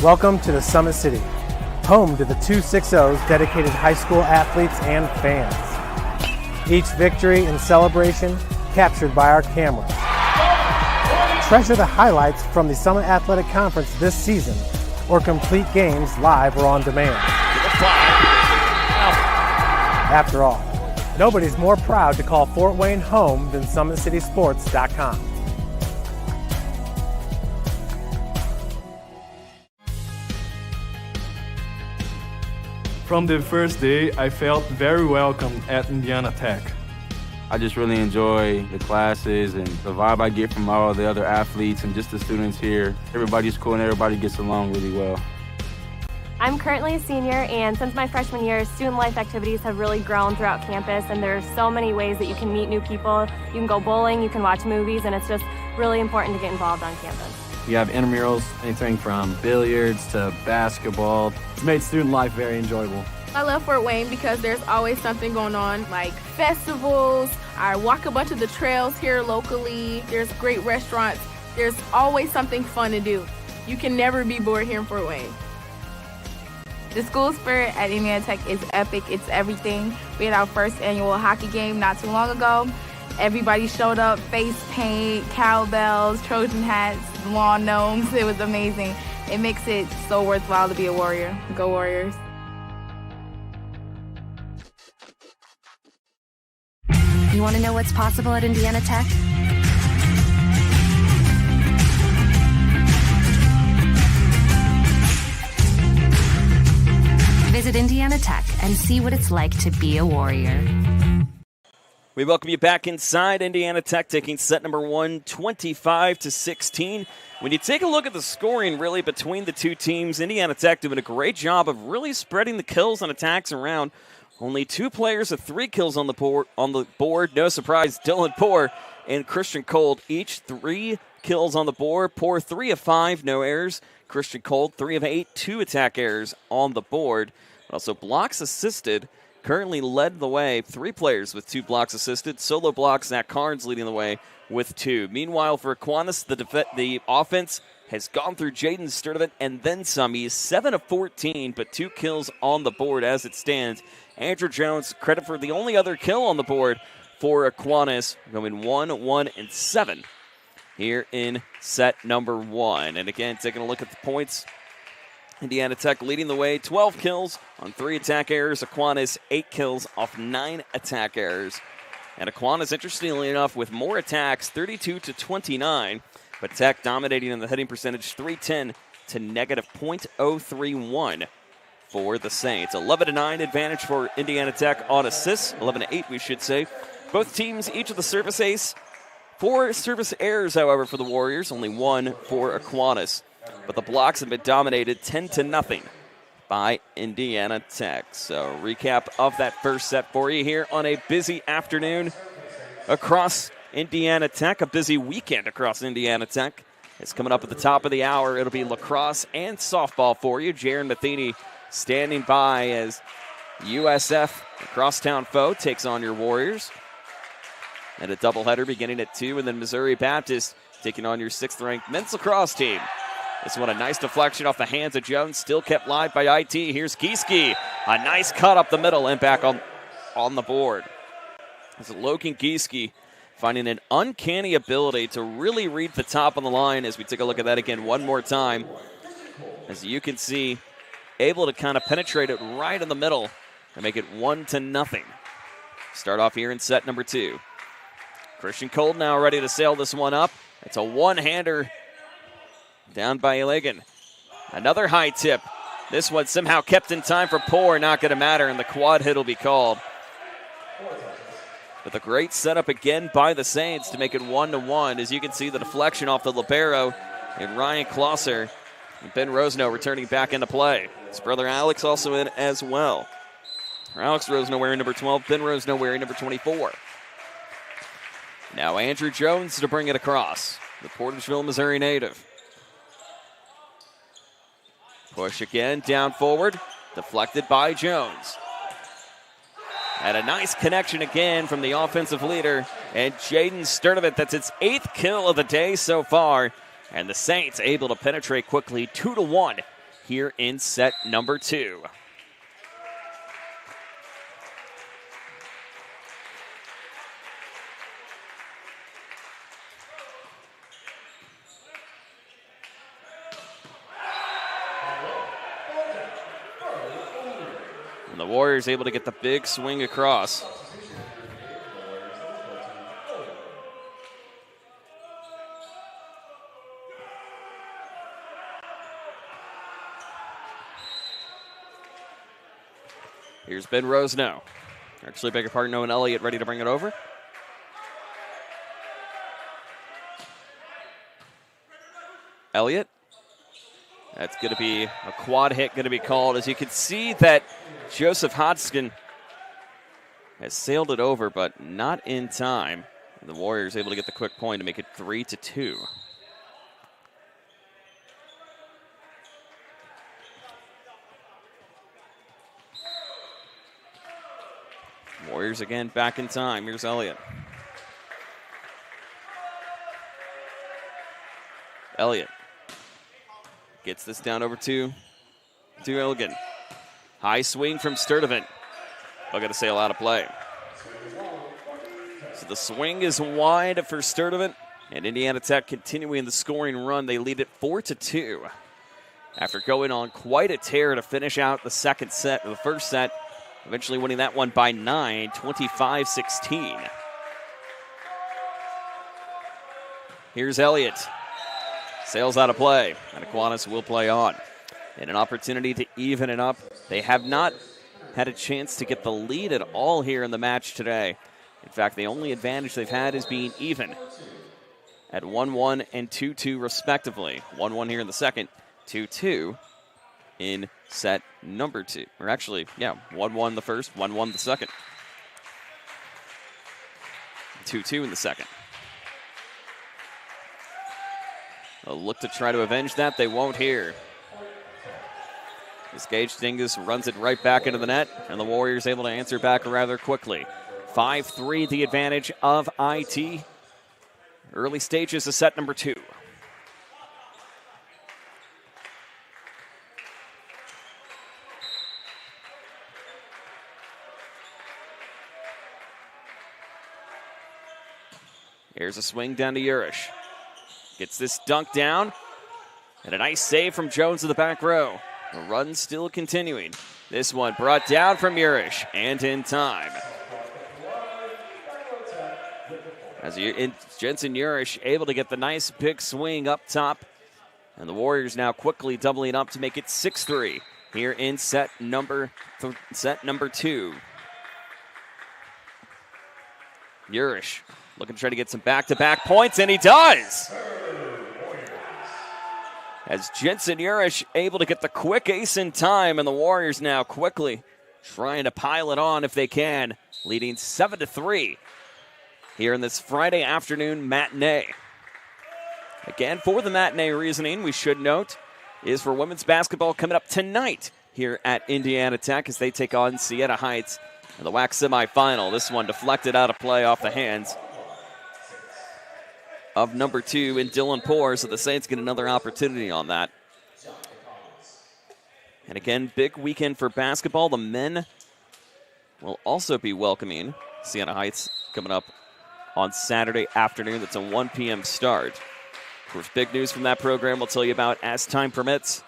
Welcome to the Summit City, home to the 260s dedicated high school athletes and fans. Each victory and celebration captured by our cameras. Treasure the highlights from the Summit Athletic Conference this season, or complete games live or on demand. After all, nobody's more proud to call Fort Wayne home than SummitCitySports.com.
From the first day, I felt very welcome at Indiana Tech.
I just really enjoy the classes and the vibe I get from all the other athletes and just the students here. Everybody's cool and everybody gets along really well.
I'm currently a senior, and since my freshman year, student life activities have really grown throughout campus, and there's so many ways that you can meet new people. You can go bowling, you can watch movies, and it's just really important to get involved on campus.
We have intramurals, anything from billiards to basketball. It's made student life very enjoyable.
I love Fort Wayne because there's always something going on, like festivals. I walk a bunch of the trails here locally. There's great restaurants. There's always something fun to do. You can never be bored here in Fort Wayne.
The school spirit at Indiana Tech is epic. It's everything. We had our first annual hockey game not too long ago. Everybody showed up, face paint, cowbells, Trojan hats, lawn gnomes. It was amazing. It makes it so worthwhile to be a warrior. Go Warriors.
You want to know what's possible at Indiana Tech? Visit Indiana Tech and see what it's like to be a warrior.
We welcome you back inside Indiana Tech, taking set number 1, 25-16. When you take a look at the scoring, really, between the two teams, Indiana Tech doing a great job of really spreading the kills and attacks around. Only 2 players with 3 kills on the board. No surprise, Dylan Poor and Christian Cold, each 3 kills on the board. Poor 3 of 5, no errors. Christian Cold 3 of 8, 2 attack errors on the board. Also blocks assisted. Currently led the way, 3 players with 2 blocks assisted. Solo blocks, Zach Carnes leading the way with 2. Meanwhile, for Aquinas, the offense has gone through Jaden Sturdivant and then some. He's 7 of 14, but 2 kills on the board as it stands. Andrew Jones, credit for the only other kill on the board for Aquinas, going 1, and 7 here in set number 1. And again, taking a look at the points, Indiana Tech leading the way, 12 kills on 3 attack errors. Aquinas, 8 kills off 9 attack errors. And Aquinas, interestingly enough, with more attacks, 32-29. But Tech dominating in the hitting percentage, 310 to negative .031 for the Saints. 11-9 advantage for Indiana Tech on assists. 11-8, we should say, Both teams, each of the service ace. 4 service errors, however, for the Warriors. Only 1 for Aquinas. But the blocks have been dominated 10-0 by Indiana Tech. So recap of that first set for you here on a busy afternoon across Indiana Tech. A busy weekend across Indiana Tech. It's coming up at the top of the hour. It'll be lacrosse and softball for you. Jaron Matheny standing by as USF, a crosstown foe, takes on your Warriors. And a doubleheader beginning at 2, and then Missouri Baptist taking on your 6th-ranked men's lacrosse team. This one, a nice deflection off the hands of Jones, still kept live by IT. Here's Gieske, a nice cut up the middle and back on the board. It's Logan Gieske finding an uncanny ability to really read the top on the line as we take a look at that again one more time. As you can see, able to kind of penetrate it right in the middle and make it 1-0. Start off here in set number 2. Christian Cole now ready to sail this one up. It's a one-hander down by Ilagan. Another high tip. This one somehow kept in time for Poor. Not going to matter, and the quad hit will be called. But the great setup again by the Saints to make it 1-1. As you can see, the deflection off the libero and Ryan Klosser. And Ben Rosno returning back into play. His brother Alex also in as well. Alex Rosno wearing number 12, Ben Rosno wearing number 24. Now Andrew Jones to bring it across. The Porterville, Missouri native. Push again, down forward. Deflected by Jones. And a nice connection again from the offensive leader. And Jaden Sturdivant, that's its 8th kill of the day so far. And the Saints able to penetrate quickly 2-1 here in set number 2. And the Warriors able to get the big swing across. Here's Ben Rosno. Actually, beg your pardon, Owen Elliott ready to bring it over. Elliott. That's going to be a quad hit going to be called. As you can see that Joseph Hodgkin has sailed it over, but not in time. And the Warriors able to get the quick point to make it 3-2. Warriors again back in time. Here's Elliott. Elliott gets this down over to Ilgen. High swing from Sturdivant. I've got to say a lot of play. So the swing is wide for Sturdivant, and Indiana Tech continuing the scoring run. They lead it 4-2 after going on quite a tear to finish out the first set, eventually winning that one by 9, 25-16. Here's Elliott. Sails out of play, and Aquinas will play on. And an opportunity to even it up. They have not had a chance to get the lead at all here in the match today. In fact, the only advantage they've had is being even at 1-1 and 2-2 respectively. 1-1 here in the second, 2-2 in set number 2. Or actually, 1-1 the first, 1-1 the second. 2-2 in the second. They'll look to try to avenge that. They won't here. As Gage Dingus runs it right back into the net, and the Warriors able to answer back rather quickly. 5-3 the advantage of IT. Early stages of set number 2. Here's a swing down to Urish. Gets this dunk down. And a nice save from Jones in the back row. The run still continuing. This one brought down from Urish and in time. As Jensen Urish able to get the nice big swing up top. And the Warriors now quickly doubling up to make it 6-3 here in set number 2. Urish looking to try to get some back-to-back points, and he does! As Jensen Urish able to get the quick ace in time, and the Warriors now quickly trying to pile it on if they can, leading 7-3 here in this Friday afternoon matinee. Again, for the matinee reasoning, we should note, is for women's basketball coming up tonight here at Indiana Tech as they take on Siena Heights in the WAC semifinal. This one deflected out of play off the hands of number 2 in Dylan Poor, so the Saints get another opportunity on that. And again, big weekend for basketball. The men will also be welcoming Siena Heights coming up on Saturday afternoon. That's a 1 p.m. start. Of course, big news from that program we'll tell you about as time permits.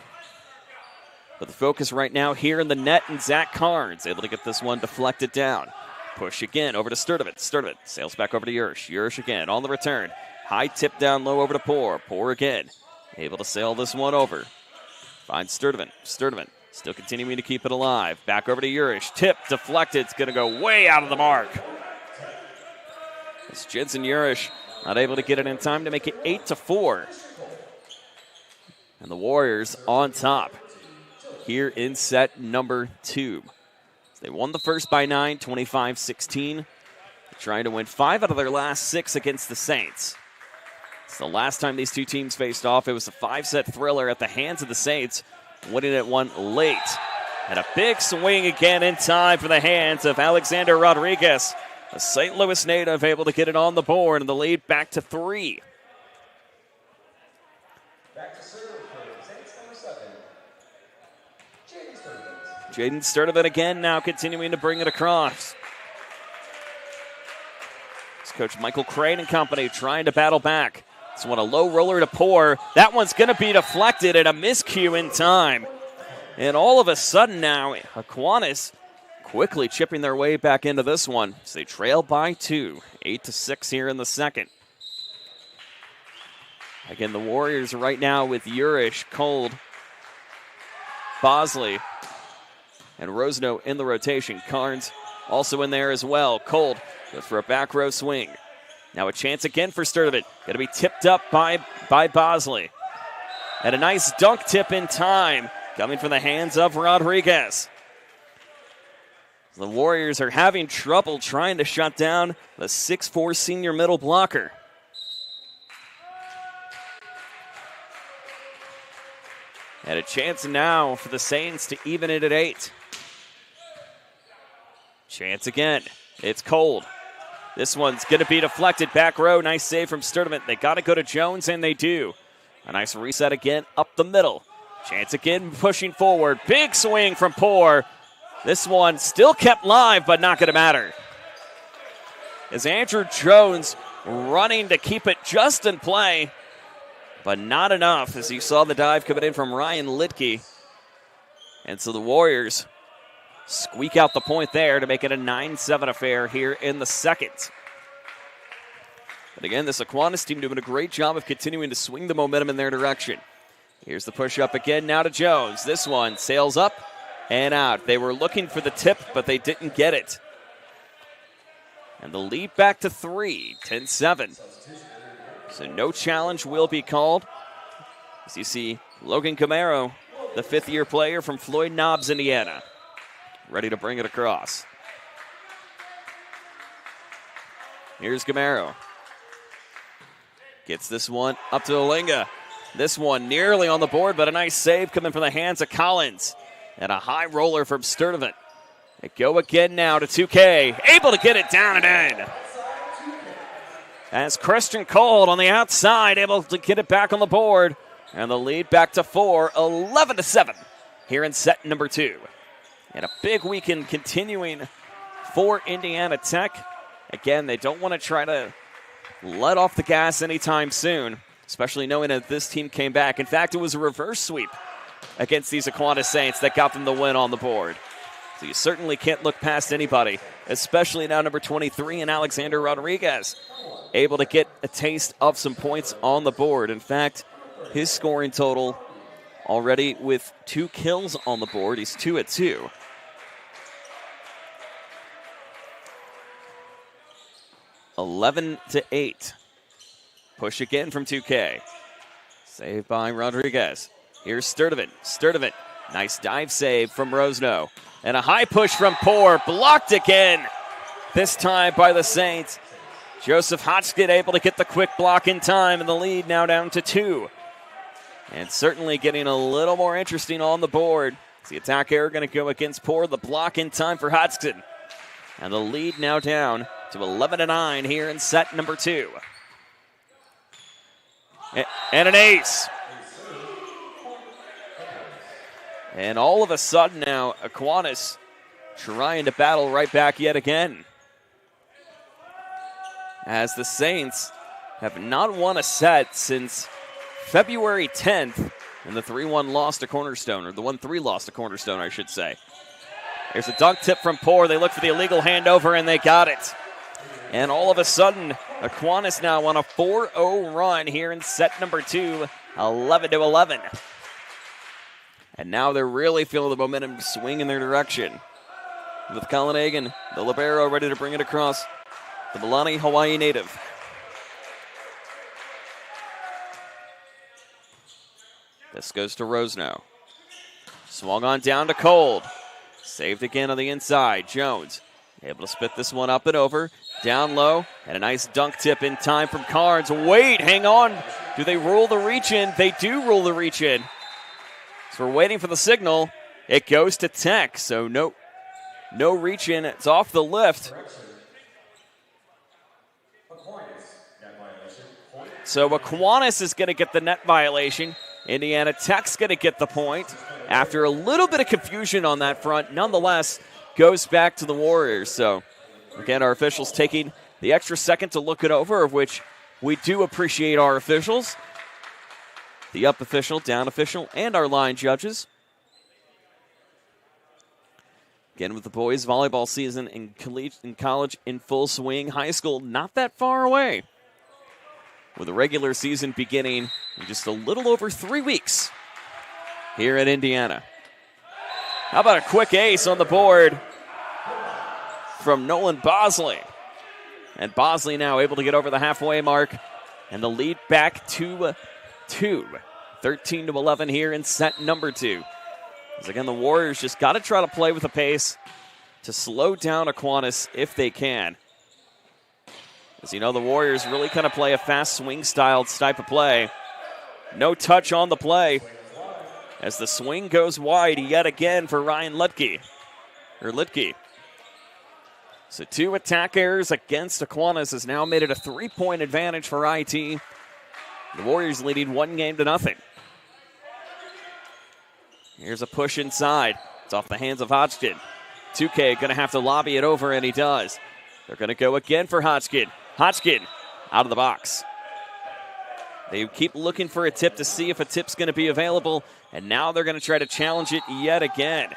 But the focus right now here in the net, and Zach Carnes able to get this one deflected down. Push again over to Sturdivant. Sturdivant sails back over to Urish. Urish again on the return. High tip down low over to Poor. Poor again. Able to sail this one over. Finds Sturdivant. Sturdivant still continuing to keep it alive. Back over to Urish. Tip deflected. It's going to go way out of the mark. It's Jensen Urish not able to get it in time to make it 8-4. And the Warriors on top here in set number 2. They won the first by 9, 25-16. Trying to win 5 out of their last 6 against the Saints. It's the last time these two teams faced off. It was a 5-set thriller at the hands of the Saints, winning it one late. And a big swing again in time for the hands of Alexander Rodriguez. A St. Louis native able to get it on the board, and the lead back to 3. Jaden Sturdivant again now continuing to bring it across. It's Coach Michael Crane and company trying to battle back. This one a low roller to Poor. That one's going to be deflected and a miscue in time. And all of a sudden now, Aquinas quickly chipping their way back into this one. So they trail by 2, 8-6 here in the second. Again, the Warriors right now with Urish, Cold, Bosley, and Rosno in the rotation. Carnes also in there as well. Cold goes for a back row swing. Now a chance again for Sturdivant. Going to be tipped up by Bosley. And a nice dunk tip in time coming from the hands of Rodriguez. The Warriors are having trouble trying to shut down the 6'4 senior middle blocker. And a chance now for the Saints to even it at 8. Chance again. It's Cold. This one's going to be deflected. Back row. Nice save from Sturdivant. They got to go to Jones, and they do. A nice reset again up the middle. Chance again pushing forward. Big swing from Poor. This one still kept live, but not going to matter. As Andrew Jones running to keep it just in play, but not enough as you saw the dive coming in from Ryan Litke. And so the Warriors squeak out the point there to make it a 9-7 affair here in the second. But again, this Aquinas team doing a great job of continuing to swing the momentum in their direction. Here's the push up again now to Jones. This one sails up and out. They were looking for the tip, but they didn't get it. And the lead back to 3, 10-7. So no challenge will be called. As you see, Logan Camaro, the fifth-year player from Floyd Knobs, Indiana, ready to bring it across. Here's Camaro. Gets this one up to Olinga. This one nearly on the board, but a nice save coming from the hands of Collins. And a high roller from Sturdivant. They go again now to 2K. Able to get it down and in. As Christian Cold on the outside, able to get it back on the board. And the lead back to 4, 11-7 here in set number 2. And a big weekend continuing for Indiana Tech. Again, they don't want to try to let off the gas anytime soon, especially knowing that this team came back. In fact, it was a reverse sweep against these Aquinas Saints that got them the win on the board. So you certainly can't look past anybody, especially now number 23 and Alexander Rodriguez, able to get a taste of some points on the board. In fact, his scoring total already with 2 kills on the board. He's 2 at 2. 11-8. Push again from 2K. Saved by Rodriguez. Here's Sturdivant. Sturdivant. Nice dive save from Rosno. And a high push from Poor. Blocked again. This time by the Saints. Joseph Hotchkiss able to get the quick block in time, and the lead now down to 2. And certainly getting a little more interesting on the board. The attack error going to go against Poor. The block in time for Hotchkiss. And the lead now down to 11-9 here in set number 2. And an ace. And all of a sudden now, Aquinas trying to battle right back yet again. As the Saints have not won a set since February 10th in the 3-1 loss to Cornerstone, or the 1-3 loss to Cornerstone, I should say. There's a dunk tip from Poor. They look for the illegal handover, and they got it. And all of a sudden, Aquinas now on a 4-0 run here in set number 2, 11-11. And now they're really feeling the momentum swing in their direction. With Colin Hagan, the libero, ready to bring it across. The Milani Hawaii native. This goes to Rosno. Swung on down to Cold. Saved again on the inside. Jones able to spit this one up and over. Down low. And a nice dunk tip in time from Carnes. Wait, hang on. Do they rule the reach in? They do rule the reach in. So we're waiting for the signal. It goes to Tech. So no reach in. It's off the lift. So Aquinas is going to get the net violation. Indiana Tech's going to get the point. After a little bit of confusion on that front, nonetheless, goes back to the Warriors. So, again, our officials taking the extra second to look it over, of which we do appreciate our officials. The up official, down official, and our line judges. Again, with the boys' volleyball season in college in full swing, high school not that far away. With the regular season beginning in just a little over 3 weeks here in Indiana. How about a quick ace on the board from Nolan Bosley? And Bosley now able to get over the halfway mark, and the lead back to 2. 13-11 here in set number 2. As again, the Warriors just got to try to play with the pace to slow down Aquinas if they can. As you know, the Warriors really kind of play a fast swing-styled type of play. No touch on the play as the swing goes wide yet again for Ryan Litke. So 2 attack errors against Aquinas has now made it a 3-point advantage for IT. The Warriors leading 1-0. Here's a push inside. It's off the hands of Hodgkin. 2K going to have to lobby it over, and he does. They're going to go again for Hodgkin. Hodgkin out of the box. They keep looking for a tip to see if a tip's going to be available, and now they're going to try to challenge it yet again.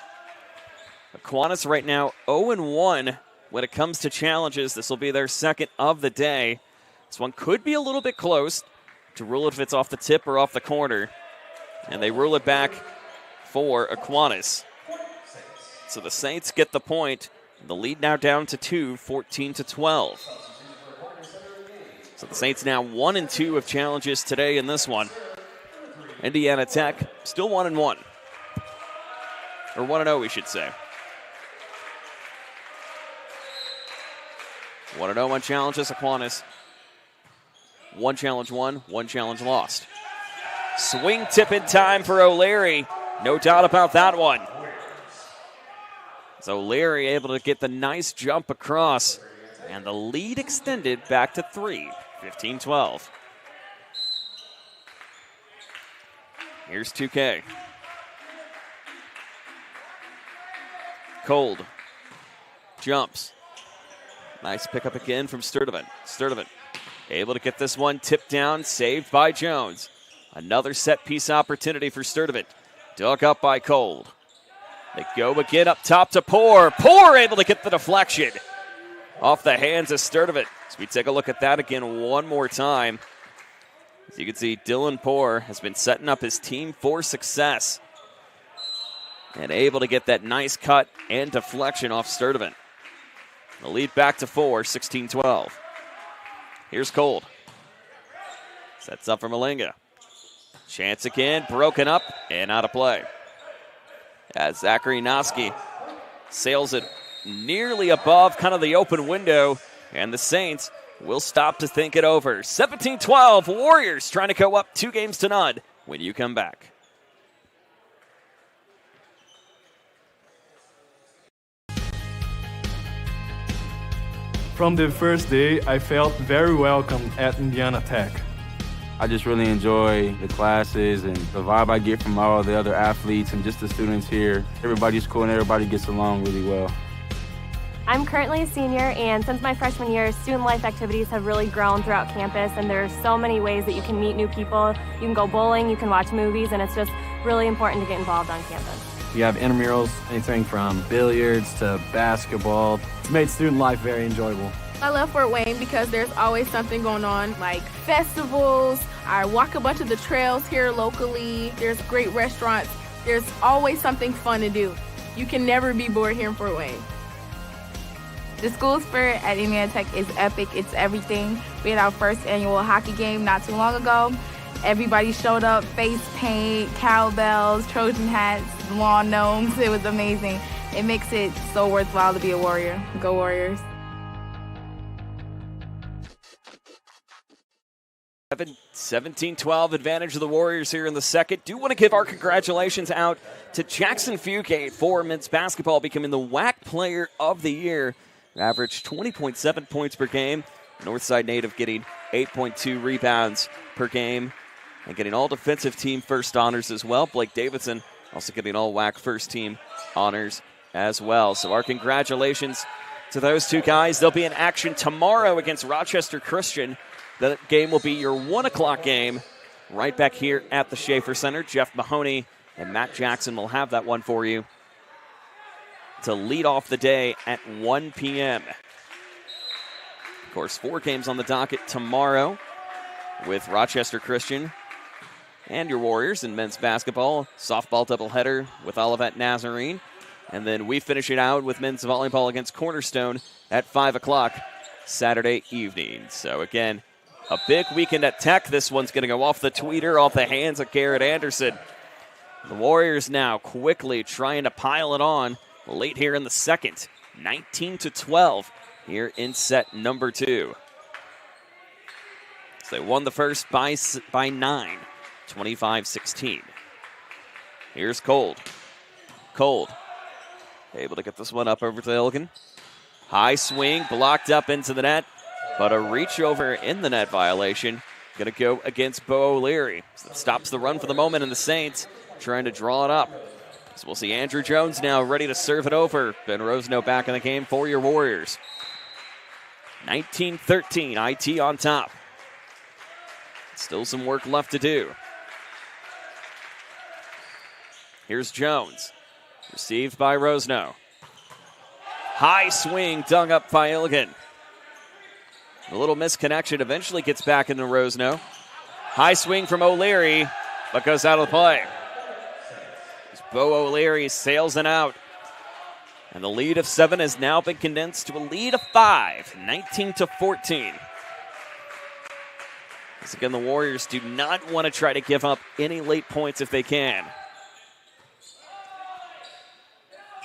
Aquinas right now 0-1 when it comes to challenges. This will be their second of the day. This one could be a little bit close to rule if it's off the tip or off the corner, and they rule it back for Aquinas. So the Saints get the point. The lead now down to 2, 14-12. So the Saints now 1-2 of challenges today in this one. Indiana Tech still 1-1. Or 1-0, we should say. 1-0 on challenges, Aquinas. 1 challenge won, 1 challenge lost. Swing tip in time for O'Leary. No doubt about that one. So O'Leary able to get the nice jump across. And the lead extended back to 3, 15-12. Here's 2K. Cold. Jumps. Nice pickup again from Sturdivant. Sturdivant able to get this one tipped down, saved by Jones. Another set piece opportunity for Sturdivant. Dug up by Cold. They go again up top to Poor. Poor able to get the deflection off the hands of Sturdivant. As we take a look at that again one more time. As you can see, Dylan Poor has been setting up his team for success and able to get that nice cut and deflection off Sturdivant. The lead back to 4, 16-12. Here's Cold. Sets up for Malinga. Chance again, broken up and out of play. As Zachary Noski sails it nearly above kind of the open window, and the Saints will stop to think it over. 17-12, Warriors trying to go up 2-0 when you come back.
From the first day, I felt very welcome at Indiana Tech.
I just really enjoy the classes and the vibe I get from all the other athletes and just the students here. Everybody's cool and everybody gets along really well.
I'm currently a senior, and since my freshman year, student life activities have really grown throughout campus, and there's so many ways that you can meet new people. You can go bowling, you can watch movies, and it's just really important to get involved on campus.
We have intramurals, anything from billiards to basketball. It's made student life very enjoyable.
I love Fort Wayne because there's always something going on, like festivals. I walk a bunch of the trails here locally. There's great restaurants. There's always something fun to do. You can never be bored here in Fort Wayne.
The school spirit at Indiana Tech is epic. It's everything. We had our first annual hockey game not too long ago. Everybody showed up, face paint, cowbells, Trojan hats, lawn gnomes. It was amazing. It makes it so worthwhile to be a Warrior. Go Warriors.
17-12 advantage of the Warriors here in the second. Do want to give our congratulations out to Jackson Fugate for men's basketball, becoming the WAC Player of the Year. Averaged 20.7 points per game. Northside native getting 8.2 rebounds per game and getting all defensive team first honors as well. Blake Davidson also getting all WAC first team honors as well. So our congratulations to those two guys. They'll be in action tomorrow against Rochester Christian. The game will be your 1 o'clock game right back here at the Schaefer Center. Jeff Mahoney and Matt Jackson will have that one for you to lead off the day at 1 p.m. Of course, 4 games on the docket tomorrow with Rochester Christian and your Warriors in men's basketball. Softball doubleheader with Olivet Nazarene. And then we finish it out with men's volleyball against Cornerstone at 5 o'clock Saturday evening. So again, a big weekend at Tech. This one's going to go off the tweeter, off the hands of Garrett Anderson. The Warriors now quickly trying to pile it on late here in the second. 19-12 here in set number 2. So they won the first by 9, 25-16. Here's Cold. Cold able to get this one up over to Ilgen. High swing, blocked up into the net. But a reach over in the net violation. Going to go against Bo O'Leary. So that stops the run for the moment, and the Saints trying to draw it up. So we'll see Andrew Jones now ready to serve it over. Ben Roseno back in the game for your Warriors. 19-13, IT on top. Still some work left to do. Here's Jones. Received by Roseno. High swing, dug up by Ilgen. A little misconnection, eventually gets back into Roseno. High swing from O'Leary, but goes out of the play. Bo O'Leary sails it out. And the lead of 7 has now been condensed to a lead of 5, 19-14. As again, the Warriors do not want to try to give up any late points if they can.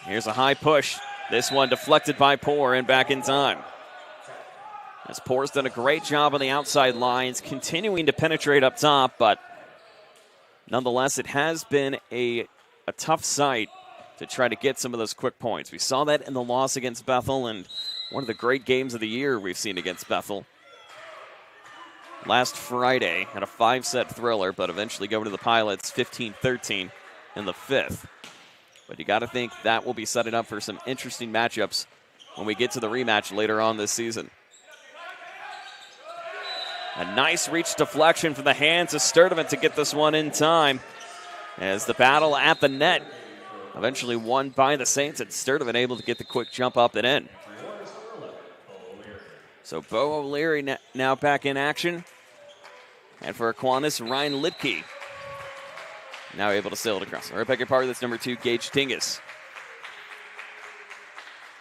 Here's a high push. This one deflected by Poor and back in time. As Poor's done a great job on the outside lines, continuing to penetrate up top, but nonetheless, it has been a tough sight to try to get some of those quick points. We saw that in the loss against Bethel, and one of the great games of the year we've seen against Bethel. Last Friday, had a 5-set thriller, but eventually going to the Pilots 15-13 in the 5th. But you got to think that will be setting up for some interesting matchups when we get to the rematch later on this season. A nice reach deflection from the hands of Sturdivant to get this one in time. As the battle at the net eventually won by the Saints, and Sturdivant able to get the quick jump up and in. So Bo O'Leary now back in action. And for Aquinas, Ryan Lidke now able to sail it across. Right back your part, that's number 2, Gage Tingus.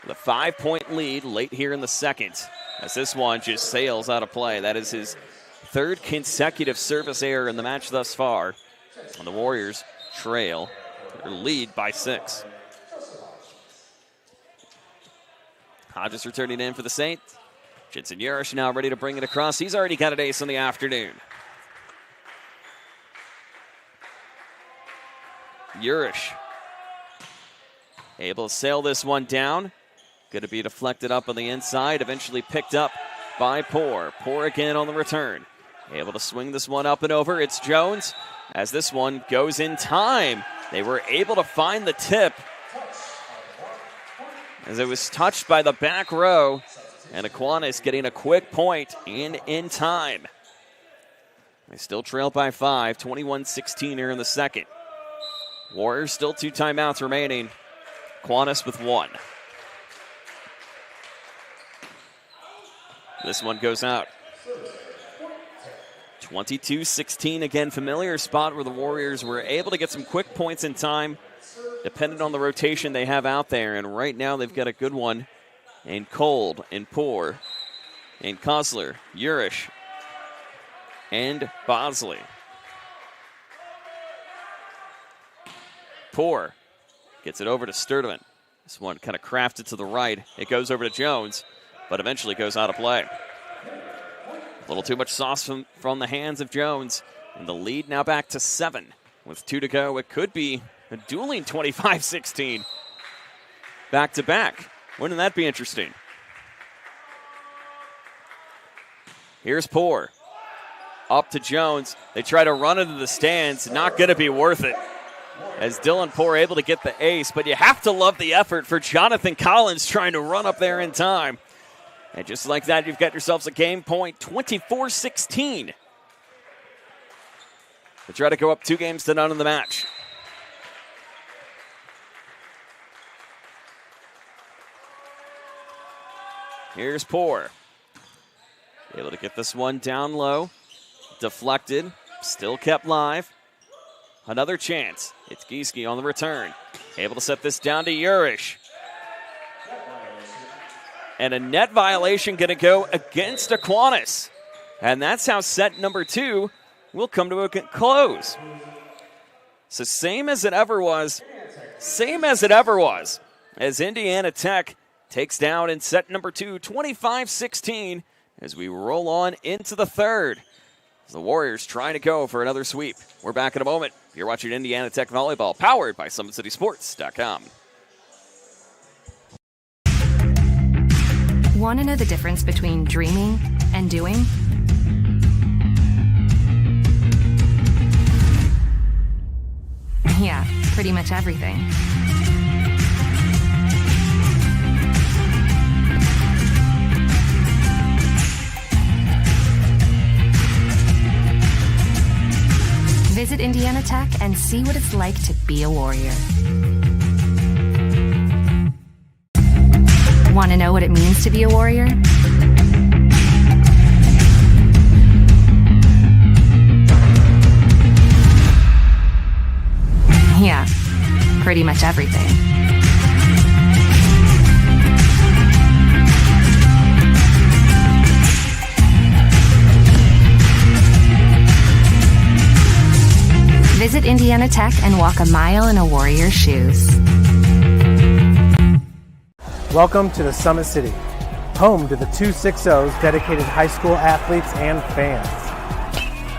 With a 5-point lead late here in the second. as this one just sails out of play. That is his third consecutive service error in the match thus far. And the Warriors trail or lead by 6. Hodges returning in for the Saints. Jensen Urish now ready to bring it across. He's already got an ace in the afternoon. Urish able to sail this one down. Going to be deflected up on the inside, eventually picked up by Poor. Poor again on the return. Able to swing this one up and over. It's Jones as this one goes in time. They were able to find the tip as it was touched by the back row, and Aquinas getting a quick point in time. They still trail by 5, 21-16 here in the second. Warriors still 2 timeouts remaining. Aquinas with 1. This one goes out. 22-16, again, familiar spot where the Warriors were able to get some quick points in time, depending on the rotation they have out there. And right now they've got a good one in Cold, in Poor, in Kosler, Urish, and Bosley. Poor gets it over to Sturdivant. This one kind of crafted to the right. It goes over to Jones, but eventually goes out of play. A little too much sauce from the hands of Jones. And the lead now back to 7 with 2 to go. It could be a dueling 25-16 back-to-back. Wouldn't that be interesting? Here's Poor. Up to Jones. They try to run into the stands. Not going to be worth it. As Dylan Poor able to get the ace, but you have to love the effort for Jonathan Collins trying to run up there in time. And just like that, you've got yourselves a game point, 24-16. They try to go up 2 games to none in the match. Here's Poor. Able to get this one down low. Deflected. Still kept live. Another chance. It's Gieske on the return. Able to set this down to Urish. And a net violation going to go against Aquinas. And that's how set number 2 will come to a close. So same as it ever was. As Indiana Tech takes down in set number 2, 25-16, as we roll on into the third. The Warriors trying to go for another sweep. We're back in a moment. You're watching Indiana Tech Volleyball, powered by SummitCitySports.com.
Want to know the difference between dreaming and doing? Yeah, pretty much everything. Visit Indiana Tech and see what it's like to be a Warrior. Want to know what it means to be a Warrior? Yeah, pretty much everything. Visit Indiana Tech and walk a mile in a Warrior's shoes.
Welcome to the Summit City, home to the 260's dedicated high school athletes and fans.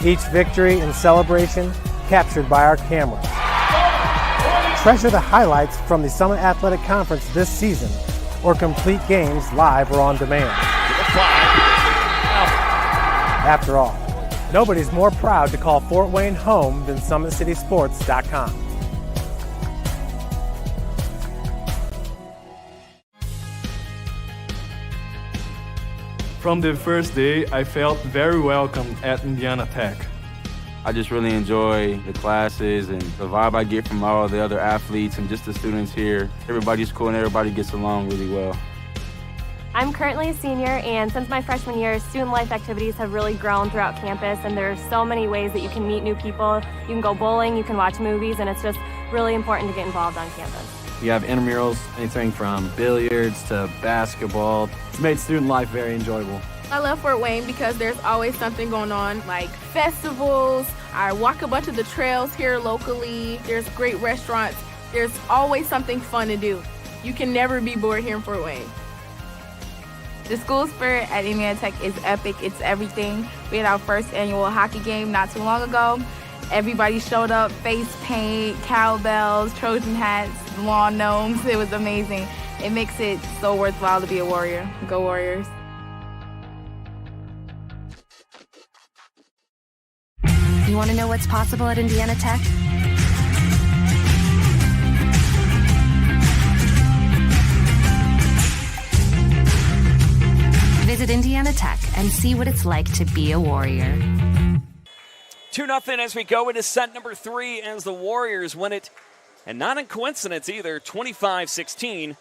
Each victory and celebration captured by our cameras. Treasure the highlights from the Summit Athletic Conference this season, or complete games live or on demand. After all, nobody's more proud to call Fort Wayne home than SummitCitySports.com.
From the first day, I felt very welcome at Indiana Tech.
I just really enjoy the classes and the vibe I get from all the other athletes and just the students here. Everybody's cool and everybody gets along really well.
I'm currently a senior, and since my freshman year, student life activities have really grown throughout campus, and there's so many ways that you can meet new people. You can go bowling, you can watch movies, and it's just really important to get involved on campus.
You have intramurals, anything from billiards to basketball. It's made student life very enjoyable.
I love Fort Wayne because there's always something going on, like festivals. I walk a bunch of the trails here locally. There's great restaurants. There's always something fun to do. You can never be bored here in Fort Wayne.
The school spirit at Indiana Tech is epic. It's everything. We had our first annual hockey game not too long ago. Everybody showed up, face paint, cowbells, Trojan hats, lawn gnomes. It was amazing. It makes it so worthwhile to be a Warrior. Go Warriors.
You want to know what's possible at Indiana Tech? Visit Indiana Tech and see what it's like to be a Warrior.
2-0 as we go into set number 3 as the Warriors win it. And not in coincidence either, 25-16.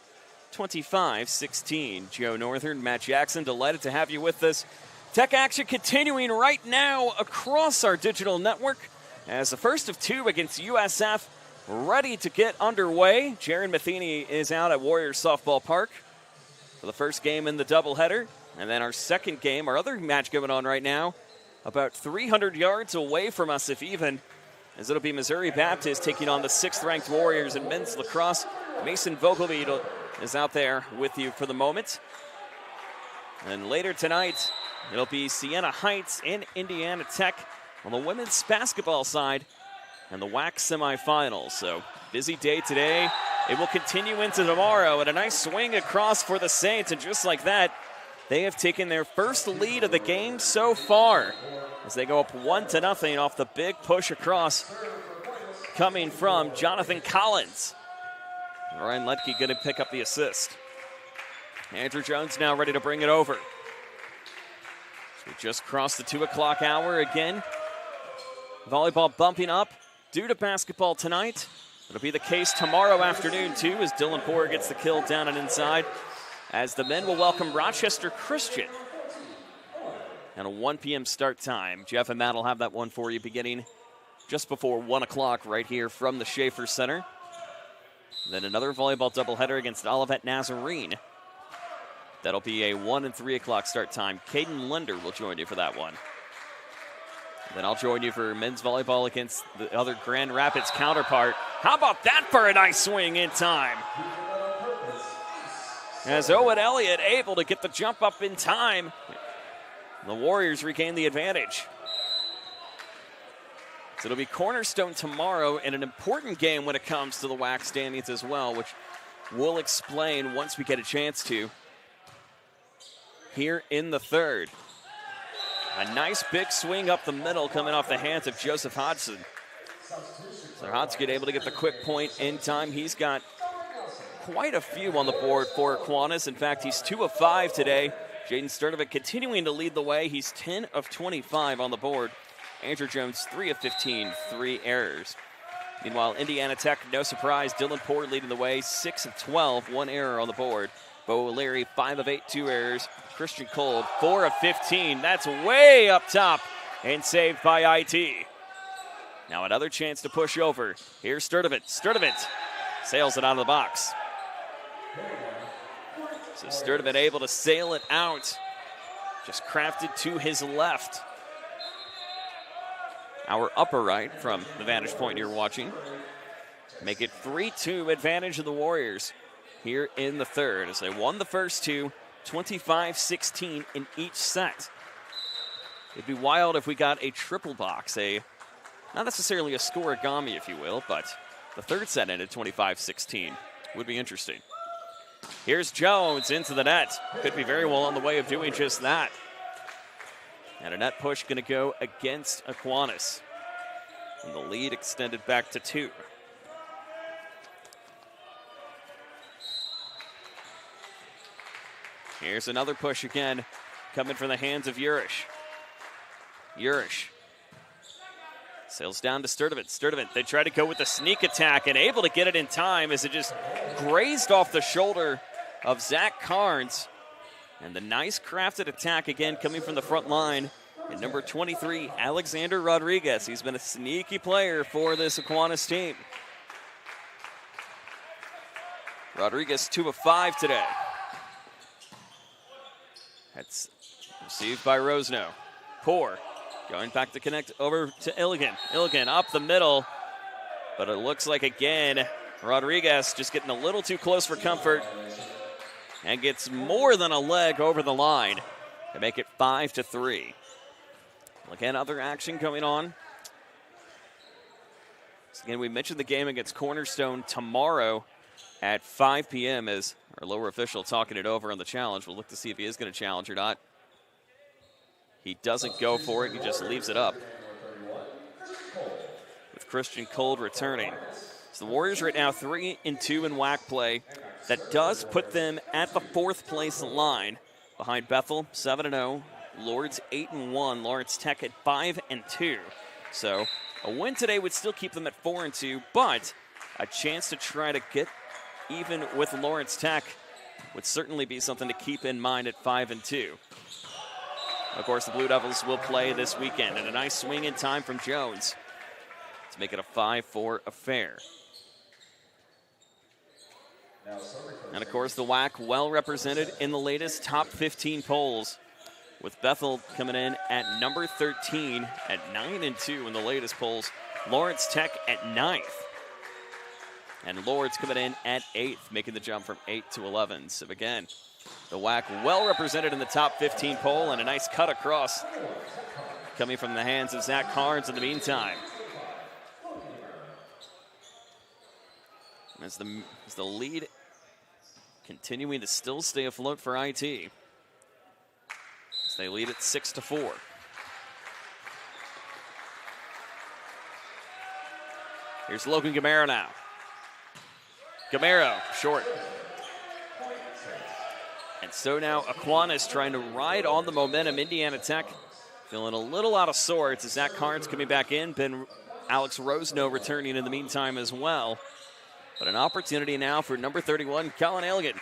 25-16. Joe Northern, Matt Jackson, delighted to have you with us. Tech action continuing right now across our digital network as the first of 2 against USF ready to get underway. Jaron Matheny is out at Warriors Softball Park for the first game in the doubleheader. And then our second game, our other match going on right now, about 300 yards away from us, if even, as it'll be Missouri Baptist taking on the 6th-ranked Warriors in men's lacrosse. Mason Vogelbeed is out there with you for the moment. And later tonight, it'll be Siena Heights and Indiana Tech on the women's basketball side and the WAC semifinals. So busy day today. It will continue into tomorrow, and a nice swing across for the Saints, and just like that, they have taken their first lead of the game so far as they go up 1-0 off the big push across coming from Jonathan Collins. Ryan Ledke going to pick up the assist. Andrew Jones now ready to bring it over. So we just crossed the 2 o'clock hour again. Volleyball bumping up due to basketball tonight. It'll be the case tomorrow afternoon too as Dylan Poore gets the kill down and inside. As the men will welcome Rochester Christian. And a 1 p.m. start time. Jeff and Matt will have that one for you beginning just before 1 o'clock right here from the Schaefer Center. Then another volleyball doubleheader against Olivet Nazarene. That'll be a 1 and 3 o'clock start time. Caden Linder will join you for that one. Then I'll join you for men's volleyball against the other Grand Rapids counterpart. How about that for a nice swing in time? As Owen Elliott able to get the jump up in time, the Warriors regain the advantage. So it'll be Cornerstone tomorrow in an important game when it comes to the WAC standings as well, which we'll explain once we get a chance to. Here in the third. A nice big swing up the middle coming off the hands of Joseph Hodgson. So Hodgson able to get the quick point in time. He's got quite a few on the board for Aquinas. In fact, he's 2 of 5 today. Jaden Sturdivant continuing to lead the way. He's 10 of 25 on the board. Andrew Jones, 3 of 15, 3 errors. Meanwhile, Indiana Tech, no surprise, Dylan Poore leading the way, 6 of 12, 1 error on the board. Bo O'Leary, 5 of 8, 2 errors. Christian Kolb, 4 of 15. That's way up top and saved by IT. Now another chance to push over. Here's Sturdivant. Sturdivant sails it out of the box. So Sturdivant able to sail it out. Just crafted to his left. Our upper right from the vantage point you're watching. Make it 3-2 advantage of the Warriors here in the third as they won the first 2, 25-16 in each set. It'd be wild if we got a triple box, not necessarily a scoregami, if you will, but the third set ended 25-16. Would be interesting. Here's Jones into the net. Could be very well on the way of doing just that. And a net push going to go against Aquinas. And the lead extended back to 2. Here's another push again, coming from the hands of Urish. Urish sails down to Sturdivant. Sturdivant, they try to go with the sneak attack and able to get it in time as it just grazed off the shoulder of Zach Carnes. And the nice crafted attack again coming from the front line. And number 23, Alexander Rodriguez. He's been a sneaky player for this Aquinas team. Rodriguez 2 of 5 today. That's received by Rosno. Poor. Going back to connect over to Illigan. Illigan up the middle. But it looks like, again, Rodriguez just getting a little too close for comfort and gets more than a leg over the line to make it 5-3. Again, other action going on. So again, we mentioned the game against Cornerstone tomorrow at 5 p.m. as our lower official talking it over on the challenge. We'll look to see if he is going to challenge or not. He doesn't go for it. He just leaves it up. With Christian Cold returning. So the Warriors right now 3-2 in WAC play. That does put them at the 4th place line behind Bethel 7-0, Lourdes 8-1, Lawrence Tech at 5-2. So a win today would still keep them at 4-2, but a chance to try to get even with Lawrence Tech would certainly be something to keep in mind at 5-2. Of course, the Blue Devils will play this weekend, and a nice swing in time from Jones to make it a 5-4 affair. And of course, the WAC well represented in the latest top 15 polls, with Bethel coming in at number 13 at 9-2 in the latest polls. Lawrence Tech at 9th. And Lourdes coming in at 8th, making the jump from 8 to 11. So again, the WAC well represented in the top 15 poll, and a nice cut across coming from the hands of Zach Carnes in the meantime. As the lead continuing to still stay afloat for IT. As they lead at 6-4. Here's Logan Gamero now. Gamero, short. And so now Aquinas trying to ride on the momentum. Indiana Tech feeling a little out of sorts as Zach Carnes coming back in. Alex Rosno returning in the meantime as well. But an opportunity now for number 31, Colin Elgin,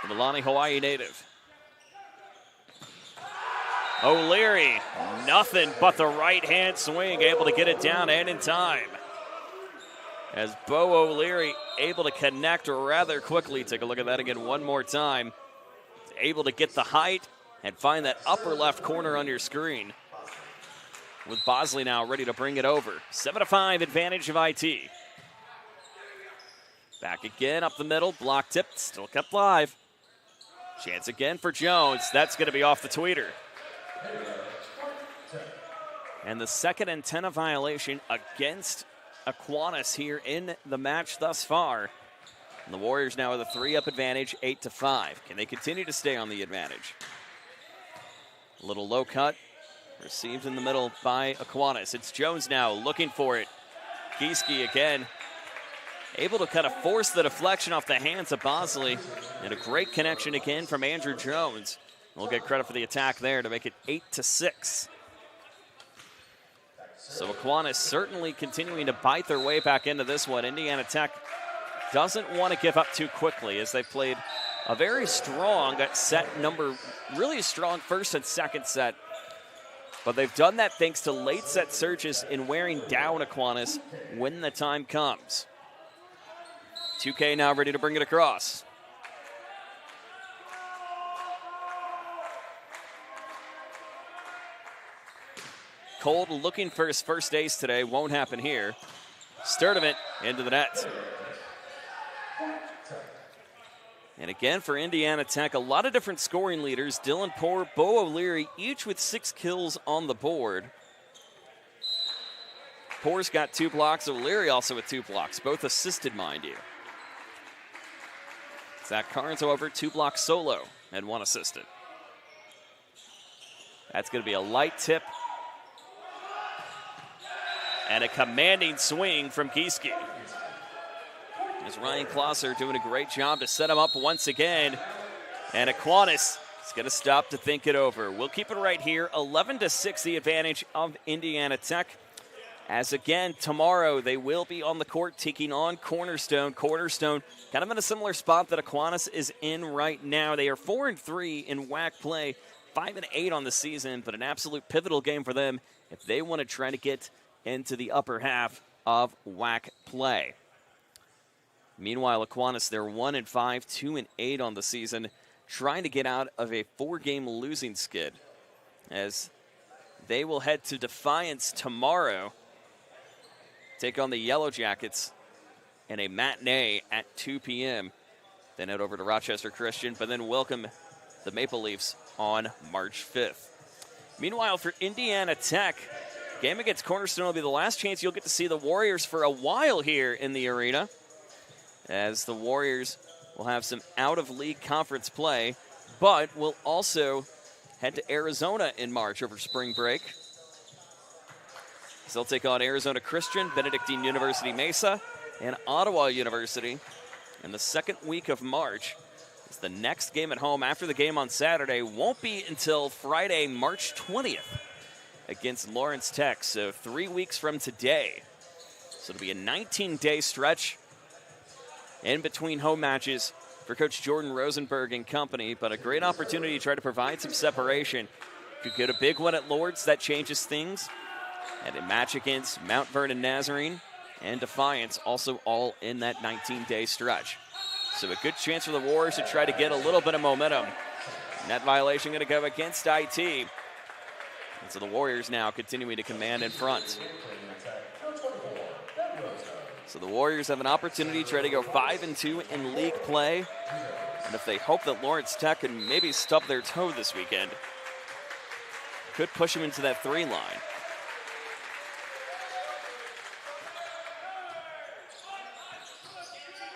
the Milani, Hawaii native. O'Leary, nothing but the right-hand swing, able to get it down and in time. As Bo O'Leary able to connect rather quickly. Take a look at that again one more time. Able to get the height and find that upper left corner on your screen. With Bosley now ready to bring it over. 7-5 advantage of IT. Back again up the middle, block tipped, still kept live. Chance again for Jones. That's going to be off the tweeter. And the second antenna violation against Aquinas here in the match thus far. And the Warriors now with a 3-up advantage, 8-5. Can they continue to stay on the advantage? A little low cut, received in the middle by Aquinas. It's Jones now looking for it. Gieske again, able to kind of force the deflection off the hands of Bosley. And a great connection again from Andrew Jones. We'll get credit for the attack there to make it 8-6. So Aquinas certainly continuing to bite their way back into this one. Indiana Tech doesn't want to give up too quickly as they played a very strong set number, really strong first and second set. But they've done that thanks to late set surges in wearing down Aquinas when the time comes. 2K now ready to bring it across. Cold looking for his first ace today. Won't happen here. Sturdivant into the net. And again for Indiana Tech, a lot of different scoring leaders. Dylan Poor, Bo O'Leary, each with 6 kills on the board. Poor's got 2 blocks. O'Leary also with 2 blocks, both assisted, mind you. Zach Carnes, however, 2 blocks solo and 1 assisted. That's going to be a light tip. And a commanding swing from Gieske. As Ryan Klosser doing a great job to set him up once again. And Aquinas is going to stop to think it over. We'll keep it right here. 11-6 the advantage of Indiana Tech. As again, tomorrow they will be on the court taking on Cornerstone. Cornerstone kind of in a similar spot that Aquinas is in right now. They are 4-3 in WAC play, 5-8 on the season, but an absolute pivotal game for them if they want to try to get into the upper half of WAC play. Meanwhile, Aquinas, they're 1-5, 2-8 on the season, trying to get out of a 4-game losing skid, as they will head to Defiance tomorrow, take on the Yellow Jackets in a matinee at 2 p.m. Then head over to Rochester Christian, but then welcome the Maple Leafs on March 5th. Meanwhile, for Indiana Tech, game against Cornerstone will be the last chance you'll get to see the Warriors for a while here in the arena, as the Warriors will have some out-of-league conference play, but will also head to Arizona in March over spring break. So they'll take on Arizona Christian, Benedictine University Mesa, and Ottawa University in the second week of March. It's the next game at home after the game on Saturday. Won't be until Friday, March 20th against Lawrence Tech, so 3 weeks from today. So it'll be a 19-day stretch in between home matches for Coach Jordan Rosenberg and company, but a great opportunity to try to provide some separation. Could get a big one at Lords, that changes things. And a match against Mount Vernon Nazarene and Defiance, also all in that 19-day stretch. So a good chance for the Warriors to try to get a little bit of momentum. Net violation going to go against IT. And so the Warriors now continuing to command in front. So the Warriors have an opportunity to try to go 5-2 in league play. And if they hope that Lawrence Tech can maybe stub their toe this weekend, could push them into that 3 line.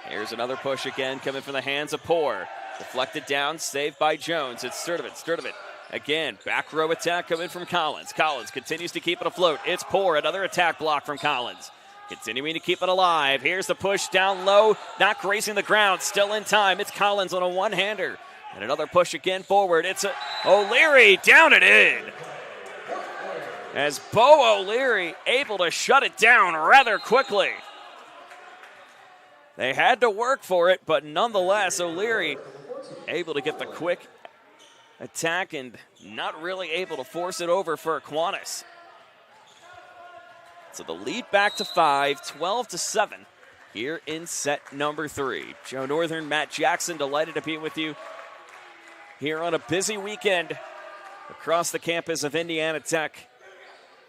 Here's another push again, coming from the hands of Poor. Deflected down, saved by Jones. It's Sturdivant. Again, back row attack coming from Collins. Collins continues to keep it afloat. It's Poor, another attack block from Collins. Continuing to keep it alive. Here's the push down low, not grazing the ground, still in time. It's Collins on a one-hander. And another push again forward. It's O'Leary down and in. As Bo O'Leary able to shut it down rather quickly. They had to work for it, but nonetheless, O'Leary able to get the quick attack and not really able to force it over for Aquinas. So the lead back to 5, 12-7 here in set number 3. Joe Northern, Matt Jackson, delighted to be with you here on a busy weekend across the campus of Indiana Tech.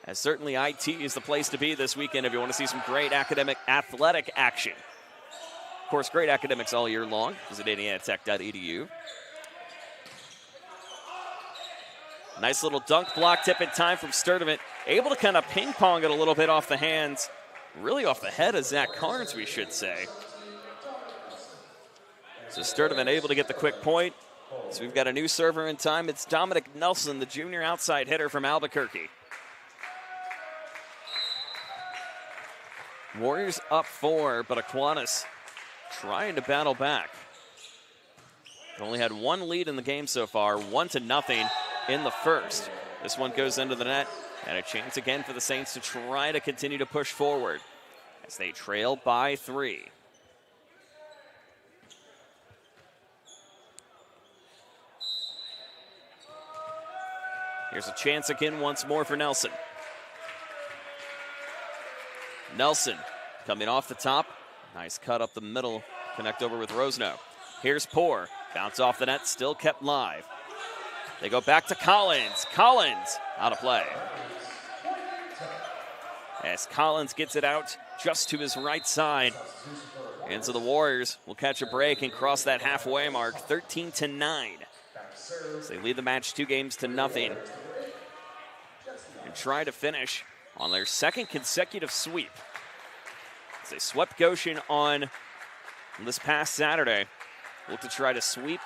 As certainly IT is the place to be this weekend if you want to see some great academic athletic action. Of course, great academics all year long. Visit indianatech.edu. Nice little dunk block tip in time from Sturdivant. Able to kind of ping pong it a little bit off the hands. Really off the head of Zach Carnes, we should say. So Sturdivant able to get the quick point. So we've got a new server in time. It's Dominic Nelson, the junior outside hitter from Albuquerque. Warriors up 4, but Aquinas trying to battle back. Only had one lead in the game so far, 1-0 in the first. This one goes into the net, and a chance again for the Saints to try to continue to push forward as they trail by 3. Here's a chance again once more for Nelson. Nelson coming off the top. Nice cut up the middle. Connect over with Rosno. Here's Poor. Bounce off the net, still kept live. They go back to Collins. Collins out of play. As Collins gets it out just to his right side. And so the Warriors will catch a break and cross that halfway mark, 13-9. So they lead the match 2-0. And try to finish on their second consecutive sweep. As they swept Goshen on this past Saturday. Look to try to sweep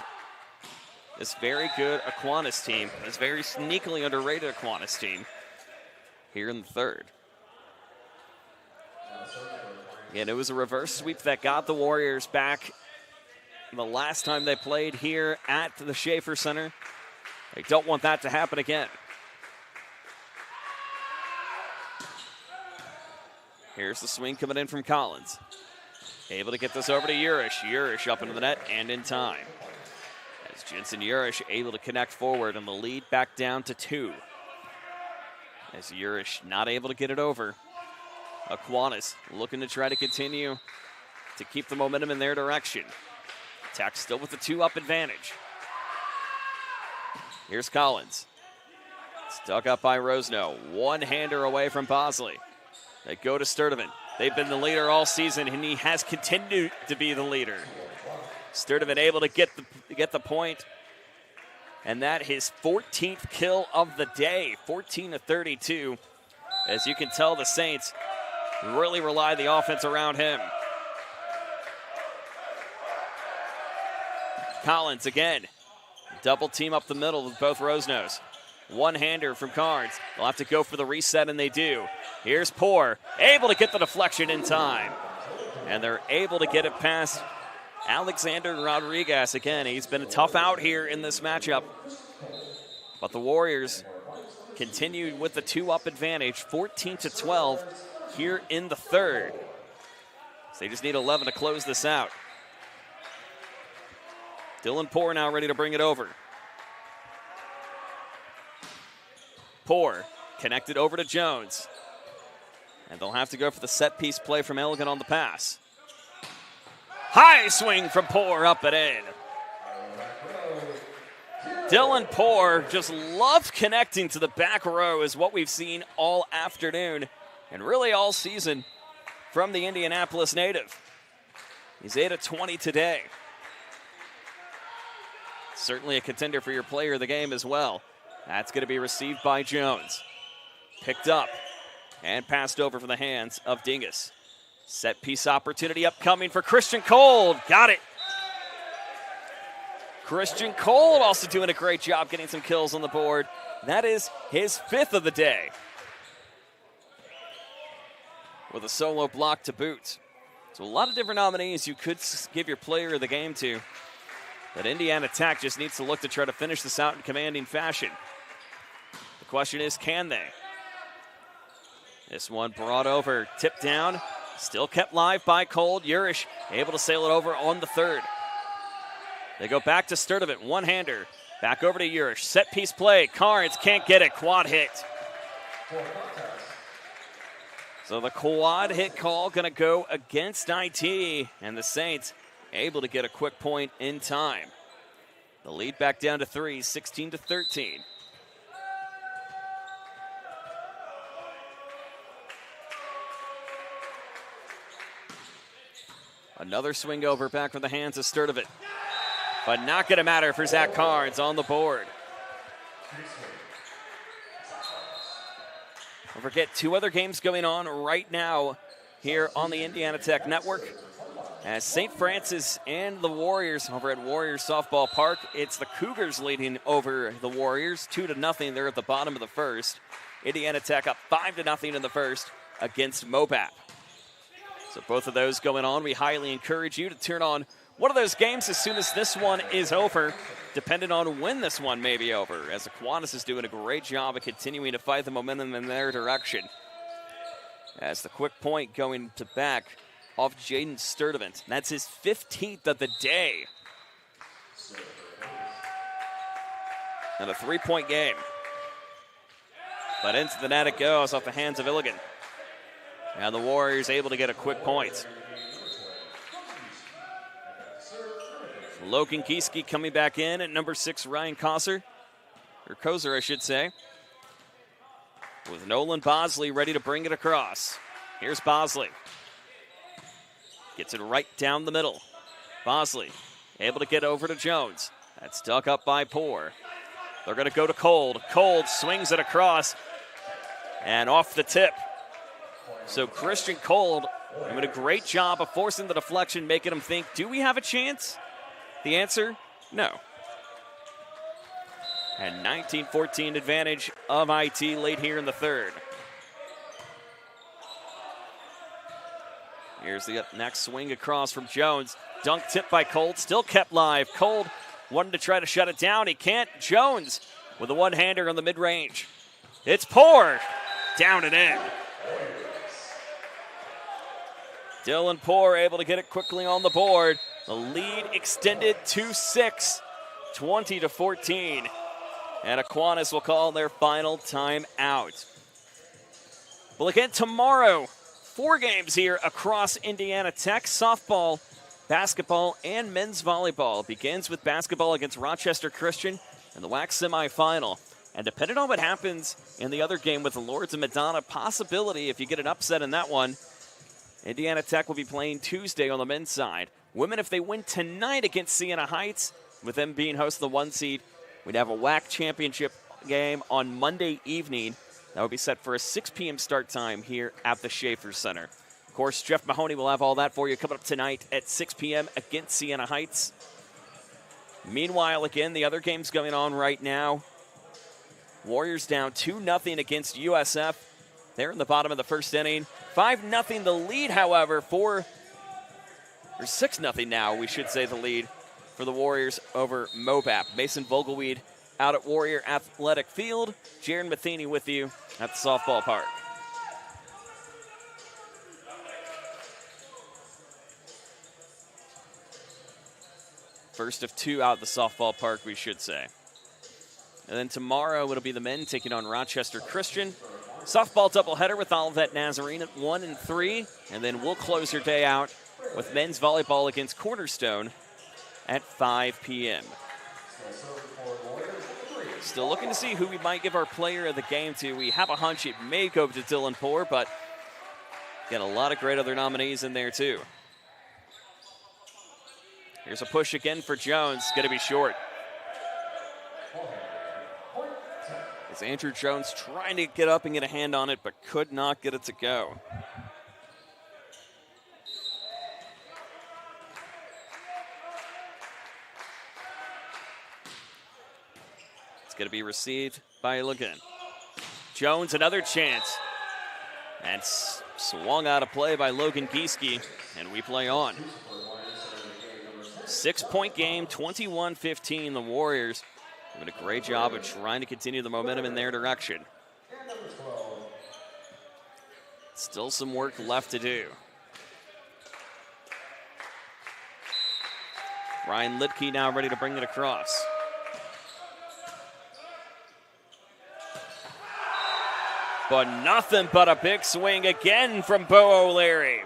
this very good Aquinas team, this very sneakily underrated Aquinas team here in the third. And it was a reverse sweep that got the Warriors back the last time they played here at the Schaefer Center. They don't want that to happen again. Here's the swing coming in from Collins. Able to get this over to Urish. Urish up into the net and in time. As Jensen Urish able to connect forward and the lead back down to 2. As Urish not able to get it over. Aquinas looking to try to continue to keep the momentum in their direction. Tech still with the 2-up advantage. Here's Collins. Stuck up by Rosno. One-hander away from Bosley. They go to Sturdivant. They've been the leader all season, and he has continued to be the leader. Sturdivant able to get the point, and that his 14th kill of the day, 14-32. As you can tell, the Saints really rely the offense around him. Collins again. Double team up the middle with both Rosnos. One-hander from Carnes. They'll have to go for the reset, and they do. Here's Poor, able to get the deflection in time. And they're able to get it past Alexander Rodriguez. Again, he's been a tough out here in this matchup. But the Warriors continued with the 2-up advantage, 14-12 here in the third. So they just need 11 to close this out. Dylan Poor now ready to bring it over. Poor connected over to Jones. And they'll have to go for the set-piece play from Elgin on the pass. High swing from Poor, up and in. Dylan Poor just loves connecting to the back row, is what we've seen all afternoon and really all season from the Indianapolis native. He's 8 of 20 today. Certainly a contender for your player of the game as well. That's going to be received by Jones. Picked up and passed over from the hands of Dingus. Set piece opportunity upcoming for Christian Cole. Got it. Christian Cole also doing a great job getting some kills on the board. That is his 5th of the day, with a solo block to boot. So a lot of different nominees you could give your player of the game to. But Indiana Tech just needs to look to try to finish this out in commanding fashion. The question is, can they? This one brought over, tipped down, still kept live by Cole. Urish able to sail it over on the third. They go back to Sturdivant, one-hander. Back over to Urish. Set piece play. Carnes can't get it. Quad hit. So the quad hit call going to go against IT, and the Saints able to get a quick point in time. The lead back down to 3, 16-13. Another swing over back from the hands of Sturdivant. But not going to matter for Zach Carnes on the board. Don't forget, 2 other games going on right now here on the Indiana Tech Network. As St. Francis and the Warriors over at Warriors Softball Park, it's the Cougars leading over the Warriors 2-0. They're at the bottom of the first. Indiana Tech up 5-0 in the first against Mobap. So both of those going on. We highly encourage you to turn on one of those games as soon as this one is over, depending on when this one may be over, as Aquinas is doing a great job of continuing to fight the momentum in their direction. As the quick point going to back off Jaden Sturdivant. That's his 15th of the day. And a 3-point game. But into the net it goes off the hands of Illigan. And the Warriors able to get a quick point. Logan Kieske coming back in at number 6, Ryan Koser, I should say. With Nolan Bosley ready to bring it across. Here's Bosley. Gets it right down the middle. Bosley able to get over to Jones. That's dug up by Poor. They're going to go to Cold. Cold swings it across and off the tip. So Christian Cold doing a great job of forcing the deflection, making him think, do we have a chance? The answer, no. And 19-14 advantage of IT late here in the third. Here's the next swing across from Jones. Dunk tip by Cold, still kept live. Cold wanted to try to shut it down. He can't. Jones with a one-hander on the mid-range. It's Poor. Down and in. Dylan Poor able to get it quickly on the board. The lead extended to 6, 20-14. And Aquinas will call their final time out. Well, again, tomorrow, 4 games here across Indiana Tech. Softball, basketball, and men's volleyball. Begins with basketball against Rochester Christian in the WAC semifinal. And depending on what happens in the other game with the Lords and Madonna, possibility if you get an upset in that one, Indiana Tech will be playing Tuesday on the men's side. Women, if they win tonight against Siena Heights, with them being host of the 1 seed, we'd have a WAC championship game on Monday evening. That would be set for a 6 p.m. start time here at the Schaefer Center. Of course, Jeff Mahoney will have all that for you coming up tonight at 6 p.m. against Siena Heights. Meanwhile, again, the other game's going on right now. Warriors down 2-0 against USF. They're in the bottom of the first inning. 5-0 the lead, however, or 6-0 now, we should say the lead for the Warriors over MOBAP. Mason Vogelweed out at Warrior Athletic Field. Jaron Matheny with you at the softball park. First of 2 out at the softball park, we should say. And then tomorrow it'll be the men taking on Rochester Christian. Softball doubleheader with Olivet Nazarene at 1 and 3. And then we'll close your day out with men's volleyball against Cornerstone at 5 p.m. Still looking to see who we might give our player of the game to. We have a hunch it may go to Dylan Poor, but got a lot of great other nominees in there too. Here's a push again for Jones. Going to be short. It's Andrew Jones trying to get up and get a hand on it, but could not get it to go. It's going to be received by Logan. Jones, another chance. And swung out of play by Logan Gieske, and we play on. 6-point game, 21-15. The Warriors doing a great job of trying to continue the momentum in their direction. Still some work left to do. Ryan Lidke now ready to bring it across. But nothing but a big swing again from Bo O'Leary.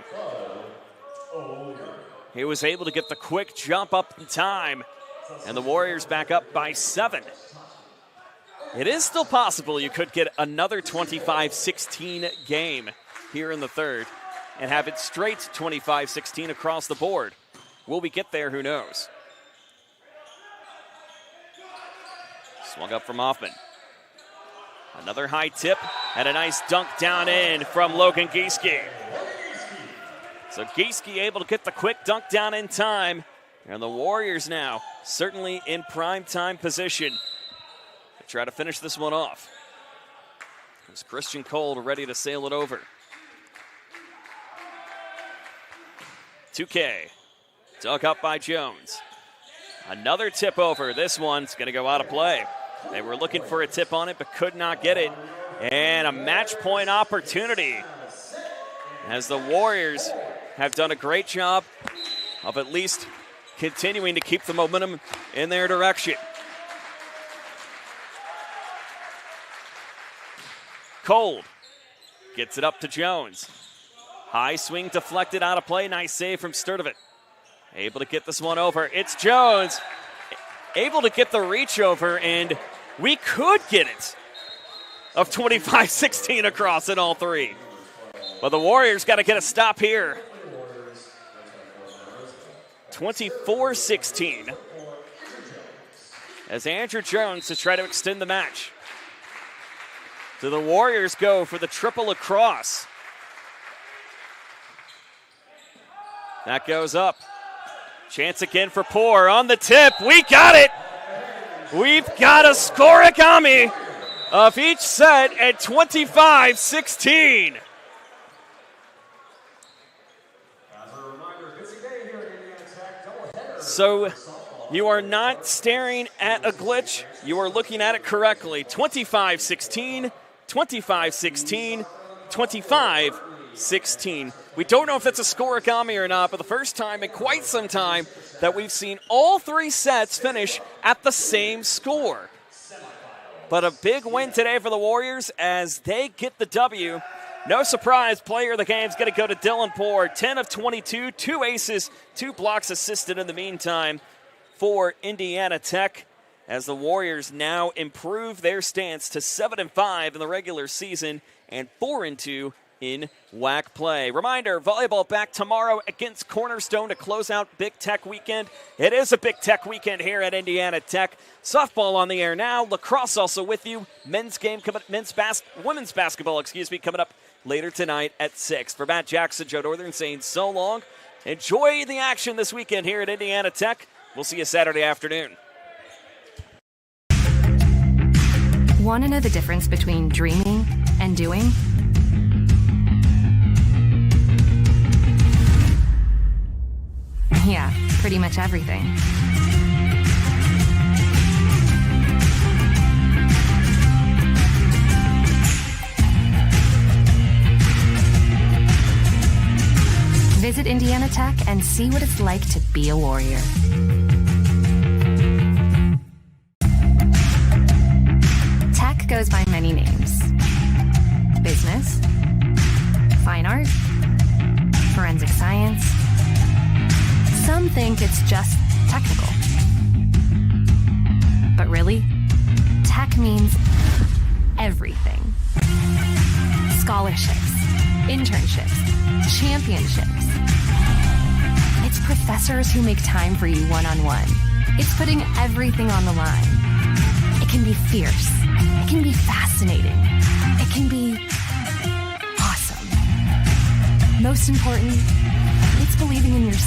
He was able to get the quick jump up in time, and the Warriors back up by 7. It is still possible you could get another 25-16 game here in the third and have it straight 25-16 across the board. Will we get there? Who knows? Swung up from Hoffman. Another high tip and a nice dunk down in from Logan Gieske. So Gieske able to get the quick dunk down in time. And the Warriors now certainly in prime time position to try to finish this one off. There's Christian Cole ready to sail it over. 2K. Dug up by Jones. Another tip over. This one's going to go out of play. They were looking for a tip on it, but could not get it. And a match point opportunity, as the Warriors have done a great job of at least continuing to keep the momentum in their direction. Cold gets it up to Jones. High swing deflected out of play. Nice save from Sturdivant. Able to get this one over. It's Jones. Able to get the reach over, and we could get it of 25-16 across in all three. But the Warriors got to get a stop here. 24-16 as Andrew Jones to try to extend the match. So the Warriors go for the triple across. That goes up. Chance again for Poor on the tip. We got it. We've got a scoregami of each set at 25-16. So you are not staring at a glitch. You are looking at it correctly. 25-16, 25-16, 25-16. We don't know if that's a scoregami or not, but the first time in quite some time that we've seen all three sets finish at the same score. But a big win today for the Warriors as they get the W No surprise, player of the game is going to go to Dylan Poor. 10 of 22, 2 aces, 2 blocks assisted in the meantime for Indiana Tech, as the Warriors now improve their stance to 7-5 in the regular season and 4-2 in WAC play. Reminder, volleyball back tomorrow against Cornerstone to close out Big Tech weekend. It is a Big Tech weekend here at Indiana Tech. Softball on the air now. Lacrosse also with you. Women's basketball, coming up later tonight at 6. For Matt Jackson, Joe Northern saying so long. Enjoy the action this weekend here at Indiana Tech. We'll see you Saturday afternoon.
Want to know the difference between dreaming and doing? Yeah, pretty much everything. Visit Indiana Tech and see what it's like to be a warrior. Tech goes by many names. Business, fine art, forensic science. Some think it's just technical. But really, tech means everything. Scholarships, internships, championships. It's professors who make time for you one-on-one. It's putting everything on the line. It can be fierce. It can be fascinating. It can be awesome. Most important, it's believing in yourself.